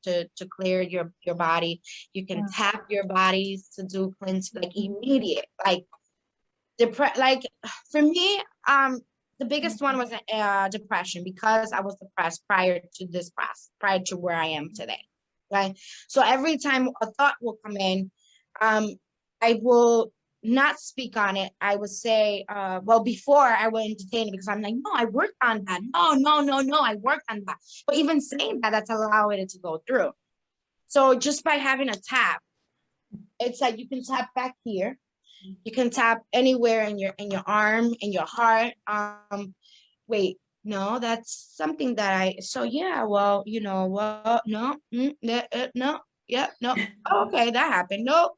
to clear your body. You can tap your bodies to do cleanse, like immediate, like for me, the biggest one was depression, because I was depressed prior to where I am today. Right. So every time a thought will come in, I will not speak on it. I would say, before I would entertain it, because I'm like, no, I worked on that. No, I worked on that. But even saying that, that's allowing it to go through. So just by having a tap, it's like you can tap back here. You can tap anywhere in your arm, in your heart. Wait, no, that's something that so yeah, well, no, no, yeah, no. Oh, okay, that happened. No.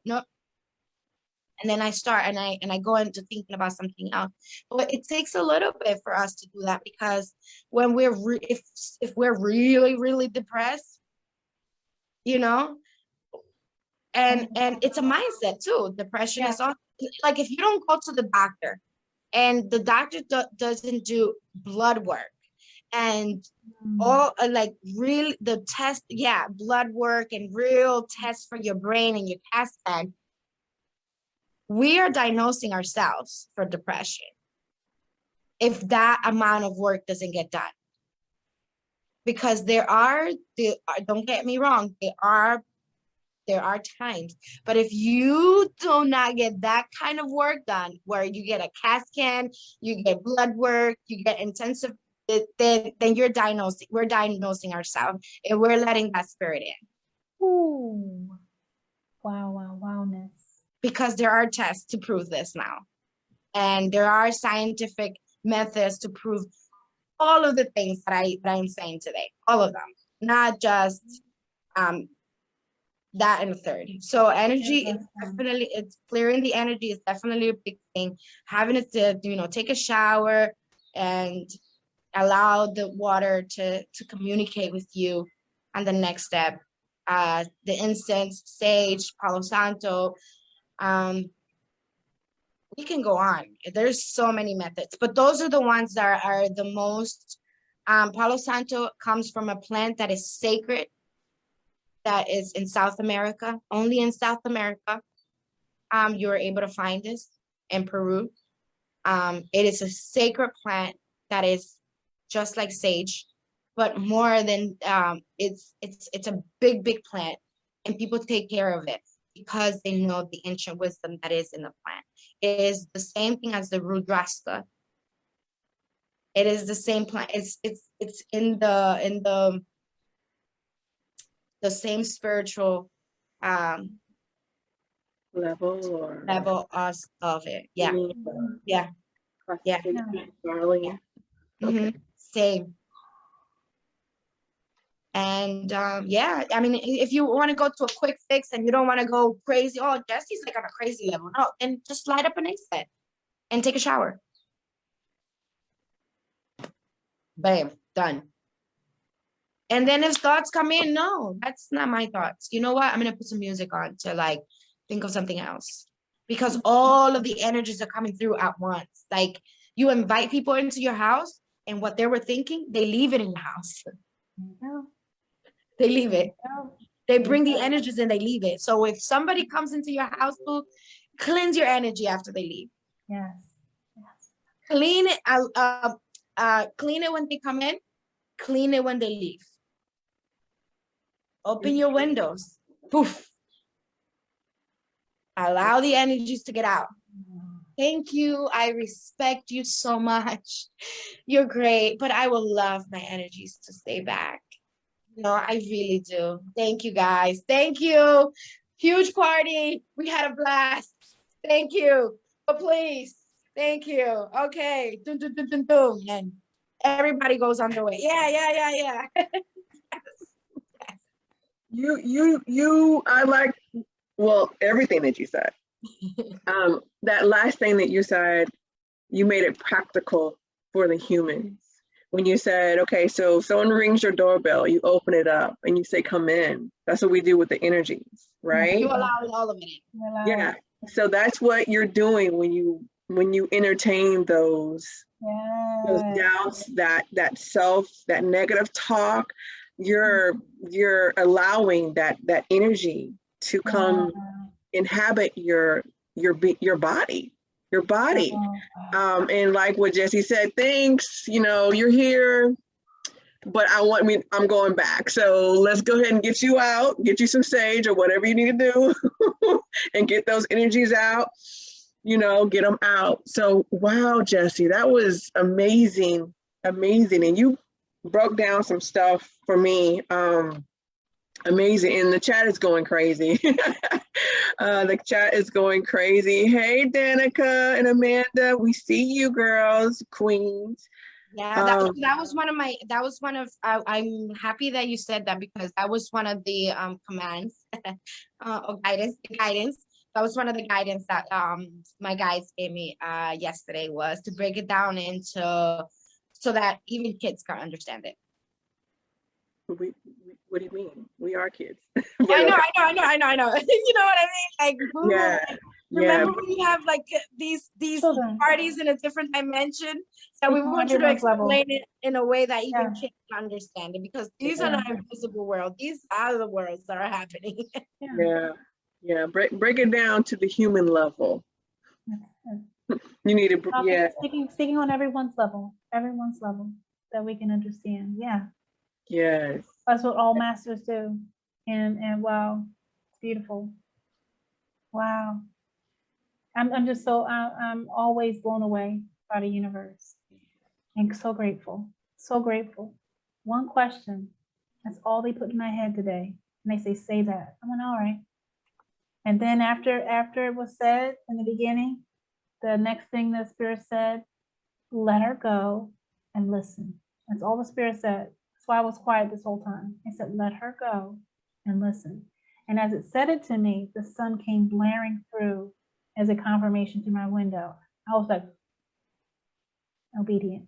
And then I start and I go into thinking about something else. But it takes a little bit for us to do that, because when if we're really, really depressed, and it's a mindset too. Depression is also, like, if you don't go to the doctor and the doctor doesn't do blood work and all like real the test, blood work and real tests for your brain and your CAT scan, we are diagnosing ourselves for depression if that amount of work doesn't get done. Because don't get me wrong, there are times, but if you do not get that kind of work done, where you get a CAT scan, you get blood work, you get intensive, then we're diagnosing ourselves, and we're letting that spirit in. Ooh. Wowness. Because there are tests to prove this now, and there are scientific methods to prove all of the things that I'm saying today, all of them, not just that and a third. So energy is definitely, it's clearing the energy is definitely a big thing. Having it to, you know, take a shower and allow the water to communicate with you. And the next step, the incense, sage, Palo Santo. We can go on. There's so many methods, but those are the ones that are the most. Palo Santo comes from a plant that is sacred, that is in South America, only in South America. You are able to find this in Peru. It is a sacred plant that is just like sage, but more than it's a big plant, and people take care of it because they know the ancient wisdom that is in the plant. It is the same thing as the 𝕱𝖃𝖊𝖘. It is the same plant. It's in the same spiritual level of it. Yeah. Yeah. Yeah. Darling. Okay. Same. And yeah, I mean, if you want to go to a quick fix and you don't want to go crazy, oh, Jesse's like on a crazy level. No, then just light up an incense and take a shower. Bam, done. And then if thoughts come in, no, that's not my thoughts. You know what? I'm gonna put some music on to like think of something else, because all of the energies are coming through at once. Like you invite people into your house, and what they were thinking, they leave it in the house. They leave it. They bring the energies and they leave it. So if somebody comes into your house, cleanse your energy after they leave. Yes. Clean it. Clean it when they come in. Clean it when they leave. Open your windows. Poof. Allow the energies to get out. Thank you. I respect you so much. You're great, but I will love my energies to stay back. No, I really do. Thank you, guys. Thank you. Huge party. We had a blast. Thank you. But please, thank you. Okay. Dun, dun, dun, dun, dun. And everybody goes on their way. Yeah. I like, well, everything that you said. That last thing that you said, you made it practical for the humans. When you said, okay, so someone rings your doorbell, you open it up and you say, come in. That's what we do with the energies, right? You allow all of it. Yeah. So that's what you're doing when you entertain those doubts, that self, that negative talk. You're allowing that energy to come inhabit your body. And like what Jesse said, thanks, you're here, but I'm going back. So let's go ahead and get you out, get you some sage or whatever you need to do and get those energies out, get them out. So, wow, Jesse, that was amazing. And you broke down some stuff for me. Amazing. And the chat is going crazy. The chat is going crazy. Hey, Danica and Amanda, we see you girls, queens. Yeah, that was one of I'm happy that you said that, because that was one of the commands or guidance. That was one of the guidance that my guides gave me yesterday, was to break it down into so that even kids can understand it. What do you mean? We are kids. I know. You know what I mean? Like, yeah. Remember when you have like these parties in a different dimension, that we want you to explain it in a way that even kids can understand it, because these are not invisible world. These are the worlds that are happening. Yeah. Break it down to the human level. You need to speaking on everyone's level that we can understand. Yes. That's what all masters do. And wow, it's beautiful. Wow. I'm just I'm always blown away by the universe. And so grateful. So grateful. One question. That's all they put in my head today. And they say that. I went, all right. And then after it was said in the beginning, the next thing the spirit said, let her go and listen. That's all the spirit said. That's why I was quiet this whole time. I said, let her go and listen. And as it said it to me, the sun came blaring through as a confirmation to my window. I was like, obedient.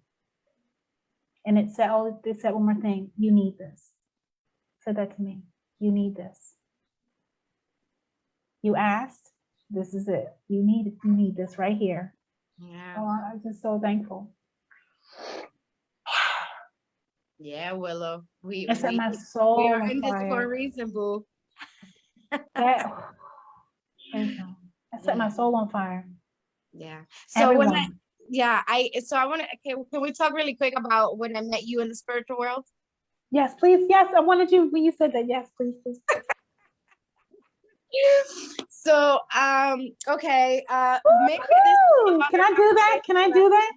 And it said, oh, it said one more thing. You need this. It said that to me. You need this. You asked. This is it. You need this right here. Yeah. Oh, I'm just so thankful. Yeah, Willow. It set my soul we are on in this for a fire. reason, boo. That, praise God. That set my soul on fire. Yeah. So Everyone. I want to, okay, can we talk really quick about when I met you in the spiritual world? Yes, please. Yes, I wanted you when you said that. Yes, please. So, okay, maybe Can I do that? Can I do that?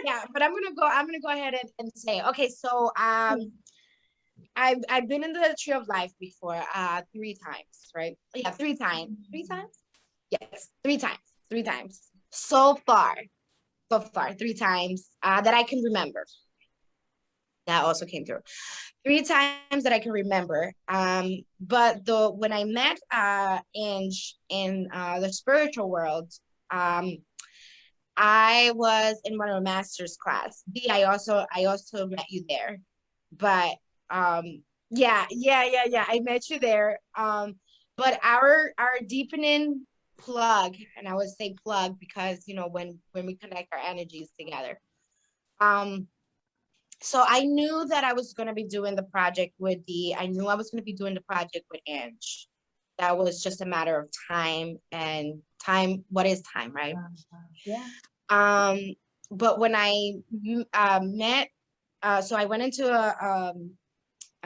Yeah, but I'm gonna go ahead and say, okay, so I've been in the Tree of Life before, 3 times, right? Yeah, 3 times. 3 times? Yes, 3 times. 3 times. So far, 3 times that I can remember. That also came through. 3 times that I can remember. But when I met in the spiritual world, I was in one of the master's class. I also met you there. But yeah, I met you there. But our deepening plug, and I would say plug because when we connect our energies together. So I knew that I was going to be doing the project with Ange. That was just a matter of time, and time. What is time, right? Yeah. But when I met, so I went into a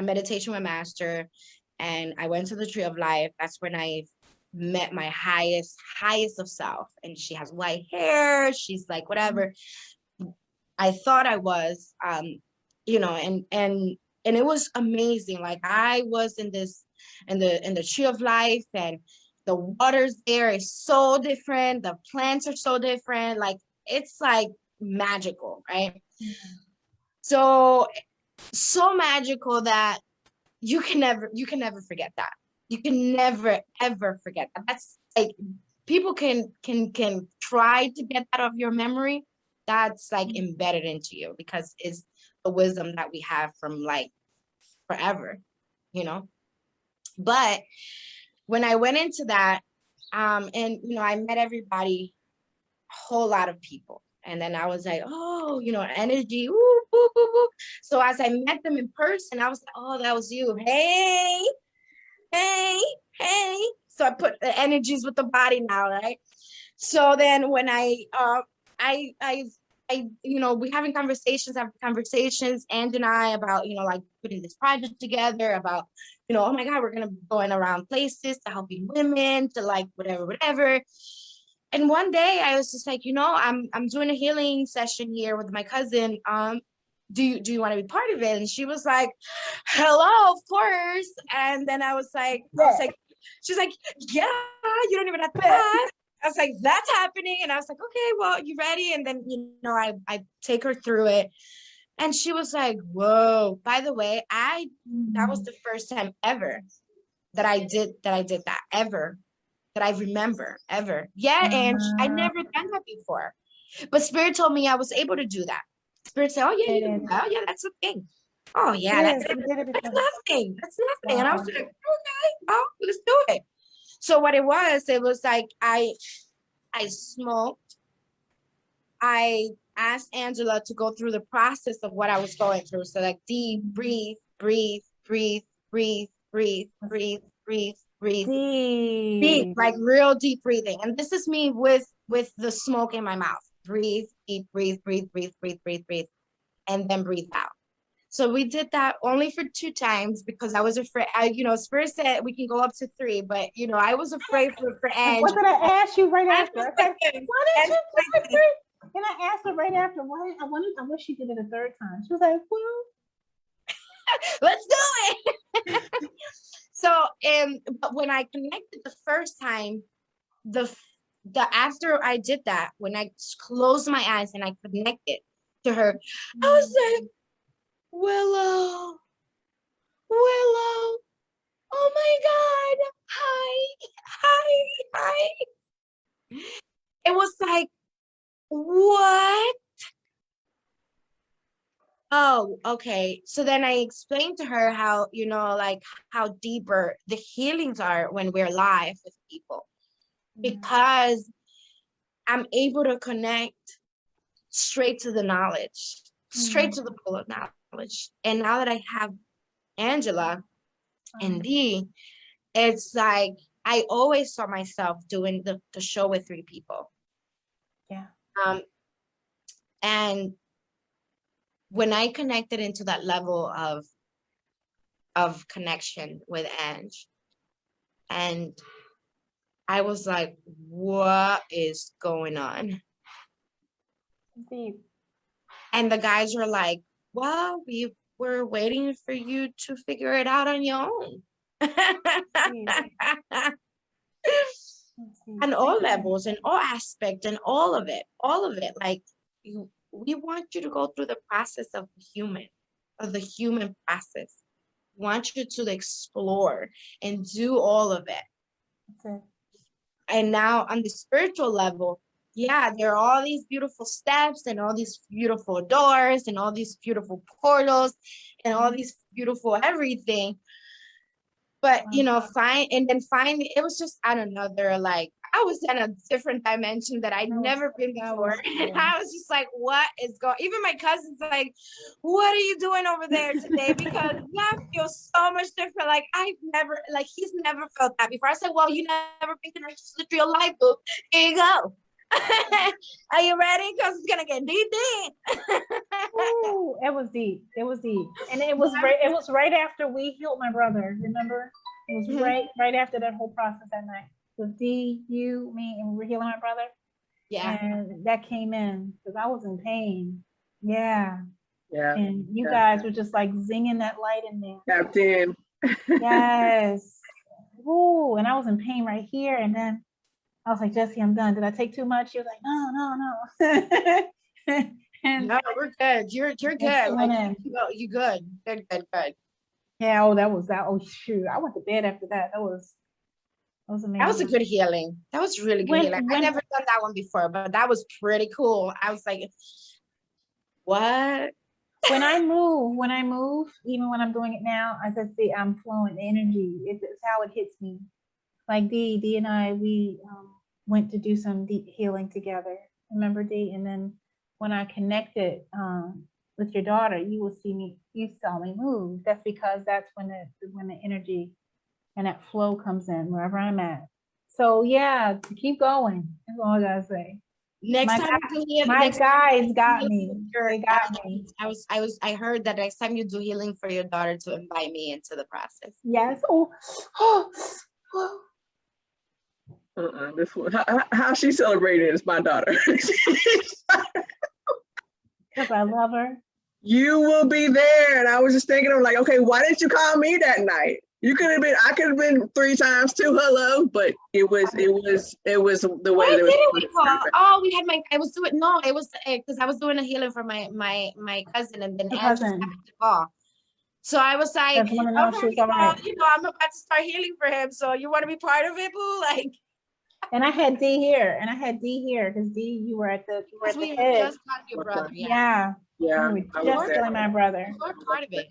meditation with Master, and I went to the Tree of Life. That's when I met my highest of self, and she has white hair. She's like whatever. I thought I was, and it was amazing. Like I was in the Tree of Life, and the waters there is so different. The plants are so different. Like it's like magical, right? Mm-hmm. So magical that you can never forget that. You can never ever forget that. That's like people can try to get that off your memory. That's like embedded into you because it's the wisdom that we have from like forever, But when I went into that, and I met everybody, a whole lot of people. And then I was like, oh, energy. Woo, woo, woo, woo. So as I met them in person, I was like, oh, that was you. Hey. So I put the energies with the body now, right? So then when we having conversations after conversations, Ange and I, about, like putting this project together, about, oh my God, we're going to be going around places to helping women to like whatever. And one day I was just like, I'm doing a healing session here with my cousin. Do you want to be part of it? And she was like, hello, of course. And then I was like, she's like, yeah, you don't even have to ask. I was like, that's happening. And I was like, okay, well, you ready? And then, I take her through it. And she was like, whoa, by the way, that was the first time ever that I did that ever, that I remember ever. Yeah, and I never done that before. But Spirit told me I was able to do that. Spirit said, oh, yeah, you can do that. Oh, yeah, that's a thing. Oh, yeah, that's nothing. That's nothing. And I was like, okay, well, let's do it. So what it was like I smoked. I asked Angela to go through the process of what I was going through. So like deep, breathe. Deep, like real deep breathing. And this is me with the smoke in my mouth. Breathe, deep, breathe, and then breathe out. So we did that only for 2 times because I was afraid. Spirit said we can go up to 3, but I was afraid for Ange. What did I ask you right after? Why didn't you do it 3? And I asked her right after. Why? I wish she did it a 3rd time. She was like, well, let's do it. So, but when I connected the first time, the after I did that, when I closed my eyes and I connected to her, I was like, Willow. oh my God, hi. It was like, what? Oh, okay. So then I explained to her how, like how deeper the healings are when we're live with people, because I'm able to connect straight to the knowledge, straight to the pool of knowledge. And now that I have Angela and Dee, it's like I always saw myself doing the show with 3 people. Yeah. And when I connected into that level of connection with Ange, and I was like, what is going on? Deep. And the guys were like, well, we were waiting for you to figure it out on your own. On all levels and all aspects and all of it. Like, we want you to go through the process of the human process. We want you to explore and do all of it. Okay. And now on the spiritual level, yeah, there are all these beautiful steps and all these beautiful doors and all these beautiful portals and all these beautiful everything. But, finally, it was just, I don't know, they're like, I was in a different dimension that I'd never been before. And I was just like, what is going, even my cousin's like, what are you doing over there today? Because that feels so much different. Like, he's never felt that before. I said, well, you never been to the real life, boo. Here you go. Are you ready? Because it's gonna get deep. Ooh, it was deep. It was deep, and it was right after we healed my brother. Remember, it was right after that whole process that night. With D, you, me, and we were healing my brother. Yeah, and that came in because I was in pain. Yeah, Yeah. and you guys were just like zinging that light in there. Tapped in. Yes. Ooh, and I was in pain right here, and then I was like, Jesse, I'm done. Did I take too much? She was like, no. And no, we're good. You're good. Like, you good. Good. Yeah. Oh, that was that. Oh, shoot. I went to bed after that. That was amazing. That was a good healing. That was really good healing. I never done that one before, but that was pretty cool. I was like, what? When I move, even when I'm doing it now, I said, see, I'm flowing the energy. It's how it hits me. Like D and I, we went to do some deep healing together. Remember, D? And then when I connected with your daughter, you saw me move. That's because that's when the energy and that flow comes in wherever I'm at. So yeah, keep going. That's all I gotta say. Next time my guys got me. They got me. I heard that next time you do healing for your daughter to invite me into the process. Yes. This one, how she celebrated is my daughter. Because I love her. You will be there, and I was just thinking, I'm like, okay, why didn't you call me that night? I could have been 3 times too. Hello, but it was the way Why that didn't we call? Oh, we had it was because I was doing a healing for my cousin, and then Angela happened to call. So I was like, okay, I'm about to start healing for him. So you want to be part of it, boo? Like. And I had D here, because D, you were at the head. Just got your brother. Yeah. Yeah. You were just killing my brother. You were part of it.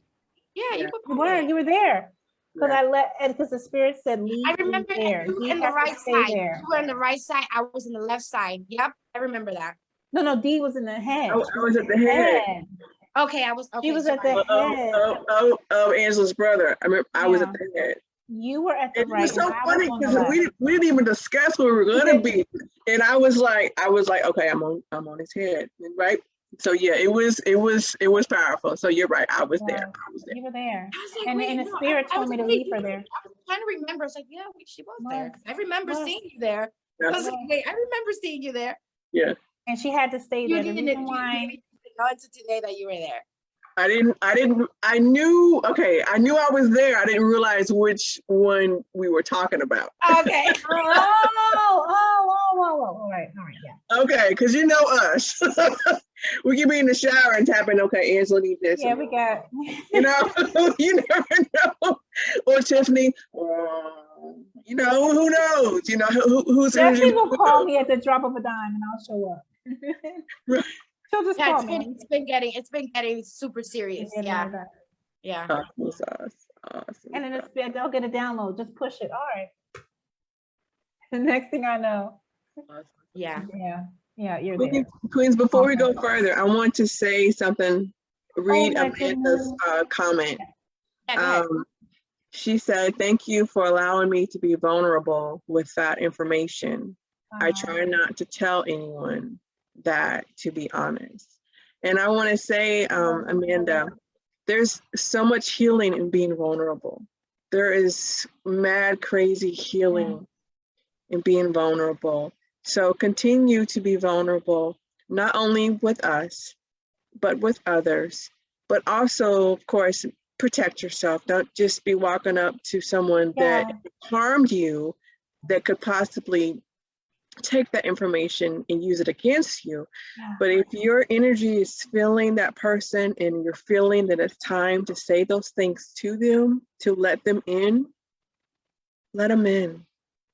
Yeah, you were there. Because the spirit said, leave. I remember you in the right side. You were in the right side. I was in the left side. Yep, I remember that. No, D was in the head. I was at the head. Okay, I was. Okay, she was at the head. Of Angela's brother. I remember I was at the head. You were at the right. It was so funny because we didn't even discuss where we were gonna be, and I was like, okay, I'm on his head, right? So yeah, it was powerful. So you're right, I was there. You were there, like, and the spirit told me to leave her there. I was trying to remember. I was like, yeah, she was there. I remember seeing you there. I was like, wait, I remember seeing you there. Yeah. And she had to stay there. You didn't know until today that you were there. I knew I was there. I didn't realize which one we were talking about. Okay. All right, yeah. Okay, because you know us. We can be in the shower and tapping, okay, Angela need this. Yeah, we got. You know, you never know. Or Tiffany, you know, who knows? You know, who's Stephanie will call me at the drop of a dime and I'll show up. Right. She'll just Yeah, call me. it's been getting super serious. Yeah. Yeah. Awesome. And then they'll get a download. Just push it. All right. The next thing I know. Yeah. Yeah, you're there. Queens, before we go further, I want to say something. Read my Amanda's comment. Yeah, go ahead. She said, "Thank you for allowing me to be vulnerable with that information. I try not to tell anyone that, to be honest." And I want to say, Amanda, there's so much healing in being vulnerable. There is mad, crazy healing in being vulnerable. So continue to be vulnerable, not only with us, but with others, but also, of course, protect yourself. Don't just be walking up to someone that harmed you, that could possibly take that information and use it against you. But if your energy is feeling that person and you're feeling that it's time to say those things to them, to let them in, let them in.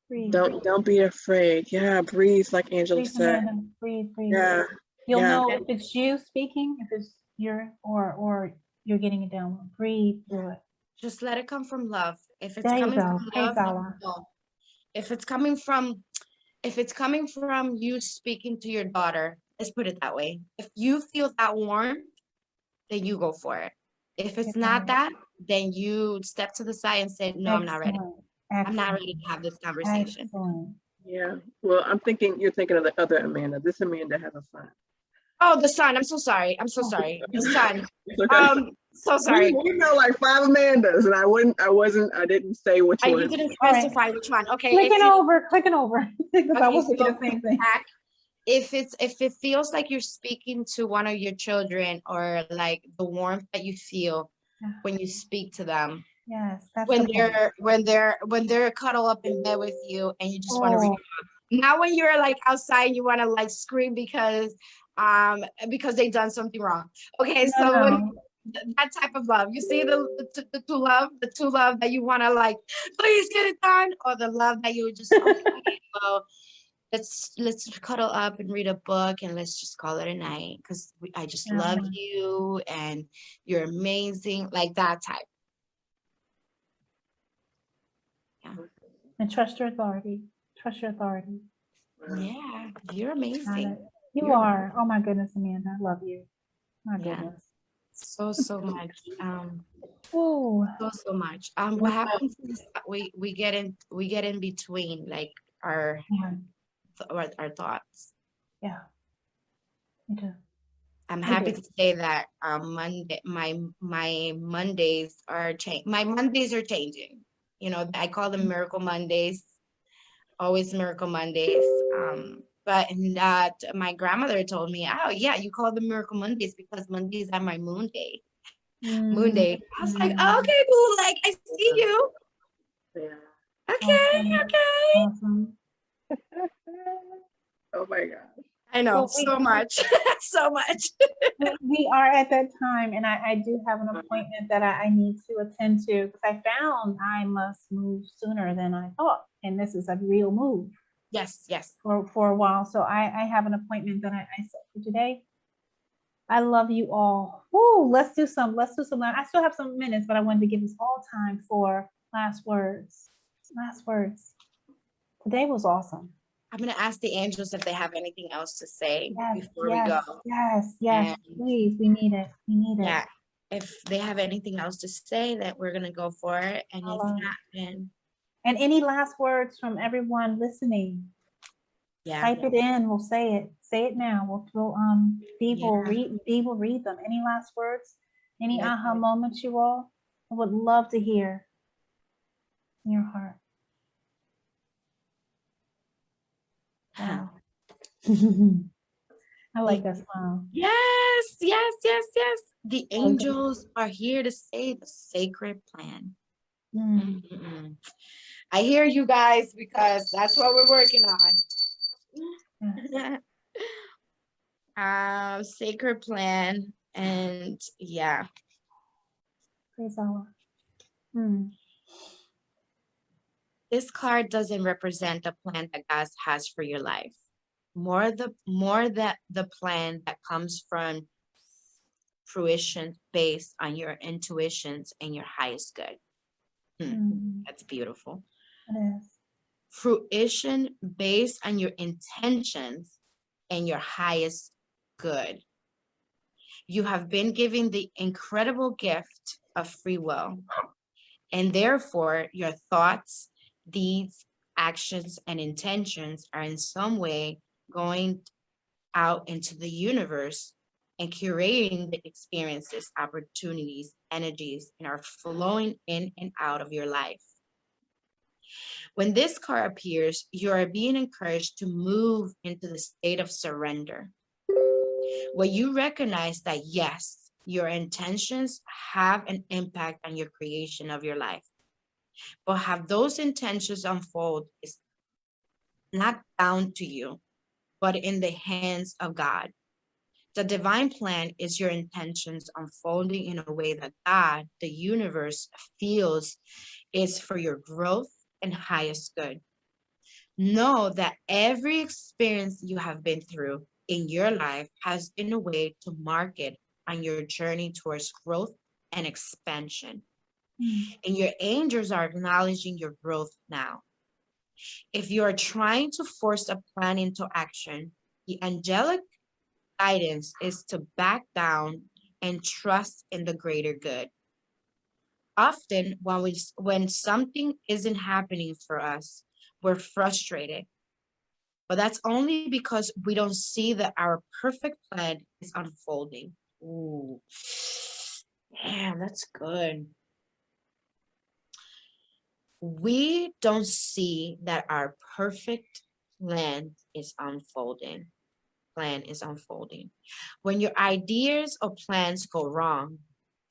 Breathe. Don't be afraid. Yeah, breathe, like Angela said. Breathe. Yeah. You'll know if it's you speaking, if it's or you're getting it down. Breathe through it. Just let it come from love. If it's there coming from love, if it's coming from you speaking to your daughter, let's put it that way. If you feel that warmth, then you go for it. If it's not that, then you step to the side and say, no, I'm not ready. I'm not ready to have this conversation. Excellent. Yeah. Well, you're thinking of the other Amanda. This Amanda has a son. Oh, the son. I'm so sorry. The son. So sorry. We know like 5 Amandas, and I didn't say which one. You didn't specify which one. Okay. Clicking over. Because I was thinking so the same thing. If it feels like you're speaking to one of your children, or like the warmth that you feel when you speak to them. Yes, that's when they're cuddled up in bed with you and you just want to read them. Not when you're like outside and you want to like scream because they done something wrong. Okay, when that type of love, you see the two love that you want to like, please get it done, or the love that you just okay, well, let's cuddle up and read a book and let's just call it a night because I just love you and you're amazing, like that type. And trust your authority. Yeah, you're amazing. You are. Oh my goodness, Amanda, I love you. My goodness. So much. So much. What happens is we get in between like our thoughts. Yeah. Me too. I'm happy to say that Monday, my Mondays are My Mondays are changing. You know, I call them Miracle Mondays. Always Miracle Mondays. But that my grandmother told me, oh yeah, you call them Miracle Mondays because Mondays are my moon day. Moon day. I was like, oh, okay, boo, like I see you. Yeah. Okay. Awesome. Oh my God. I know, so much. So much. We are at that time, and I do have an appointment that I need to attend to because I found I must move sooner than I thought, and this is a real move. Yes. For a while, so I have an appointment that I set for today. I love you all. Woo, let's do some. I still have some minutes, but I wanted to give us all time for last words. Today was awesome. I'm going to ask the angels if they have anything else to say before we go. Yes, please. We need it. Yeah. If they have anything else to say, that we're going to go for it. And if not, then. And any last words from everyone listening? Yeah. Type it in. We'll say it. Say it now. Dee will read them. Any last words? Any aha moments, you all? I would love to hear in your heart. Wow. I like that smile. Yes. The angels are here to say the sacred plan. I hear you guys because that's what we're working on. Sacred plan, and yeah. Praise Allah. this card doesn't represent the plan that God has for your life. More that the plan that comes from fruition based on your intuitions and your highest good. That's beautiful. It is. Fruition based on your intentions and your highest good. You have been given the incredible gift of free will, and therefore your thoughts, deeds, actions, and intentions are in some way going out into the universe and curating the experiences, opportunities, energies, and are flowing in and out of your life. When this card appears, you are being encouraged to move into the state of surrender, where you recognize that yes, your intentions have an impact on your creation of your life, but have those intentions unfold is not down to you, but in the hands of God. The divine plan is your intentions unfolding in a way that God, the universe, feels is for your growth and highest good. Know that every experience you have been through in your life has been a way to mark it on your journey towards growth and expansion. And your angels are acknowledging your growth now. If you are trying to force a plan into action, the angelic guidance is to back down and trust in the greater good. Often when something isn't happening for us, we're frustrated. But that's only because we don't see that our perfect plan is unfolding. Ooh, damn, that's good. We don't see that our perfect plan is unfolding. When your ideas or plans go wrong,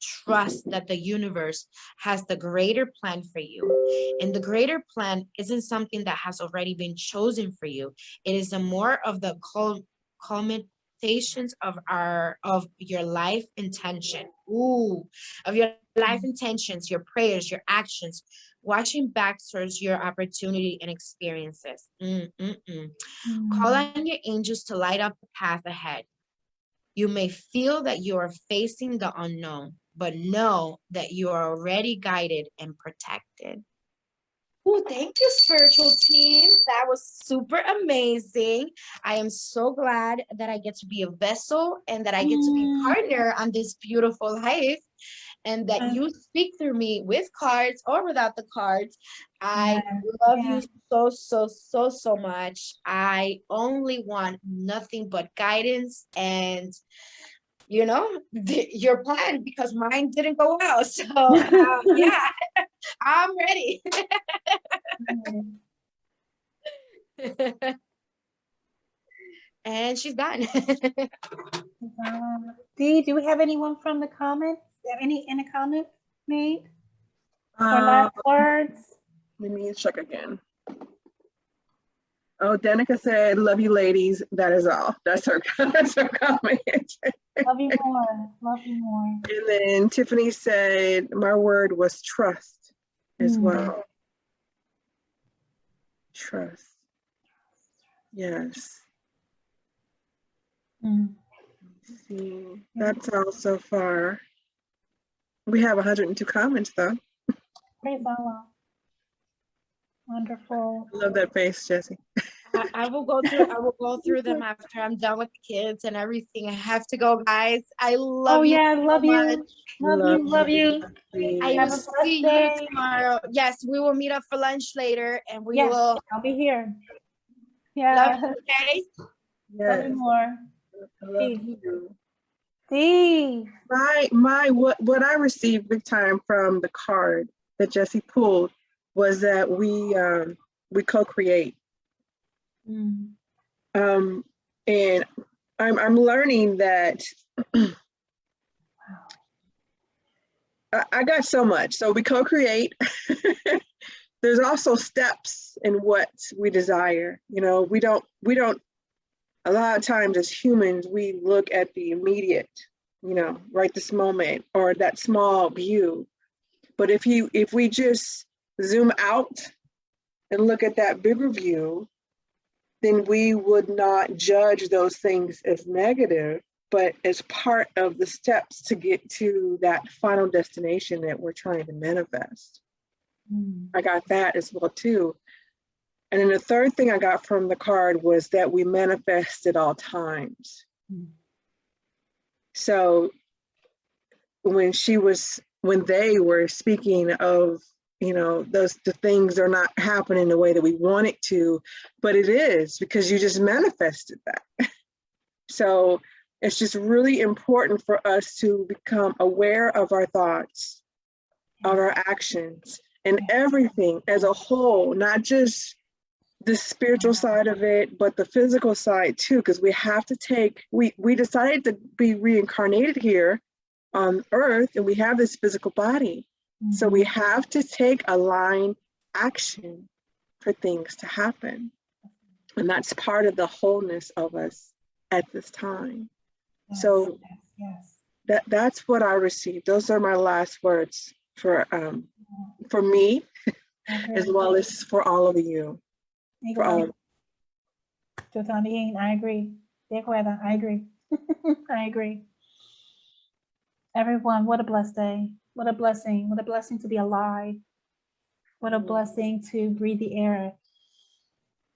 trust that the universe has the greater plan for you. And the greater plan isn't something that has already been chosen for you. It is a more of the culminations of your life intention. Of your life intentions, your prayers, your actions, watching back towards your opportunity and experiences. Call on your angels to light up the path ahead. You may feel that you are facing the unknown, but know that you are already guided and protected. Oh, thank you, spiritual team. That was super amazing. I am so glad that I get to be a vessel and that I get to be partner on this beautiful life, and that you speak through me with cards or without the cards. I love you so much. I only want nothing but guidance and, your plan, because mine didn't go well. So yeah, I'm ready. And she's done. Dee, do we have anyone from the comments? Any comments made? Or last words? Let me check again. Oh, Danica said, "Love you, ladies." That is all. That's her comment. Love you more. Love you more. And then Tiffany said, "My word was trust as well." Trust. Yes. Let's see. That's all so far. We have 102 comments though. Praise Allah. Wonderful. I love that face, Jessie. I will go through them after I'm done with the kids and everything. I have to go, guys. I love you. I love so you. much. Love you. I will see you tomorrow. Yes, we will meet up for lunch later, and we will. I'll be here. Yeah. Love you, okay? Yes. Love you more. I love you. Steve. What I received big time from the card that Jessie pulled was that we co-create. And I'm learning that I got so much. So we co-create. There's also steps in what we desire. We don't, a lot of times as humans, we look at the immediate, right this moment or that small view. But if we just zoom out and look at that bigger view, then we would not judge those things as negative, but as part of the steps to get to that final destination that we're trying to manifest. I got that as well too. And then the third thing I got from the card was that we manifest at all times. So when they were speaking of, you know, the things are not happening the way that we want it to, but it is, because you just manifested that. So it's just really important for us to become aware of our thoughts, of our actions, and everything as a whole, not just the spiritual side of it, but the physical side too, because we have to we decided to be reincarnated here on earth, and we have this physical body. So we have to take aligned action for things to happen. And that's part of the wholeness of us at this time. Yes, So yes. that's what I received. Those are my last words for me, as well as for all of you. For all of Yo también, I agree. De acuerdo, I agree. I agree. Everyone, what a blessed day. What a blessing. What a blessing to be alive. What a blessing to breathe the air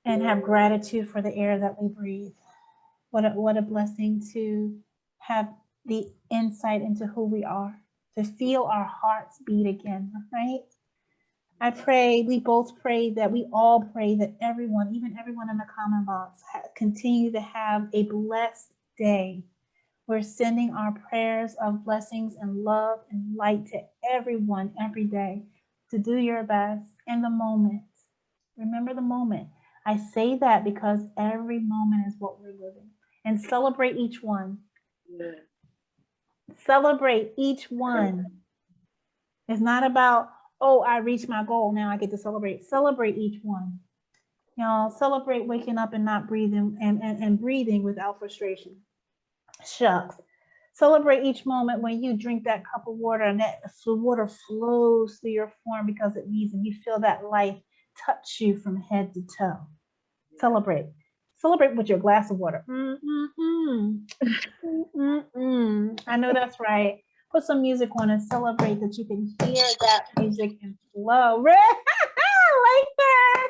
and have gratitude for the air that we breathe. What a blessing to have the insight into who we are, to feel our hearts beat again, right? I pray, we both pray that we all pray that everyone, even everyone in the comment box, continue to have a blessed day. We're sending our prayers of blessings and love and light to everyone every day, to do your best in the moment. Remember the moment. I say that because every moment is what we're living. And celebrate each one. Yeah. Celebrate each one. It's not about, oh, I reached my goal, now I get to celebrate. Celebrate each one. Y'all, celebrate waking up and not breathing and breathing without frustration. Shucks. Celebrate each moment when you drink that cup of water and that water flows through your form because it needs, and you feel that life touch you from head to toe. Celebrate. Celebrate with your glass of water. I know that's right. Put some music on and celebrate that you can hear that music and flow. I like that.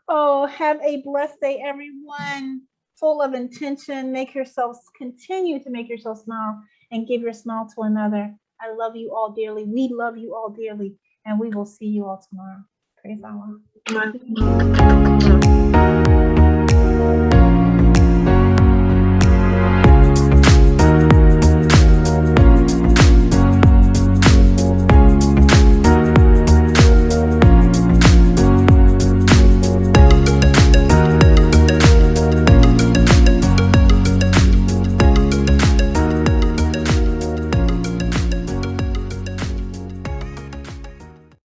Oh, have a blessed day, everyone. Full of intention. Continue to make yourself smile and give your smile to another. I love you all dearly. We love you all dearly. And we will see you all tomorrow. Praise Allah.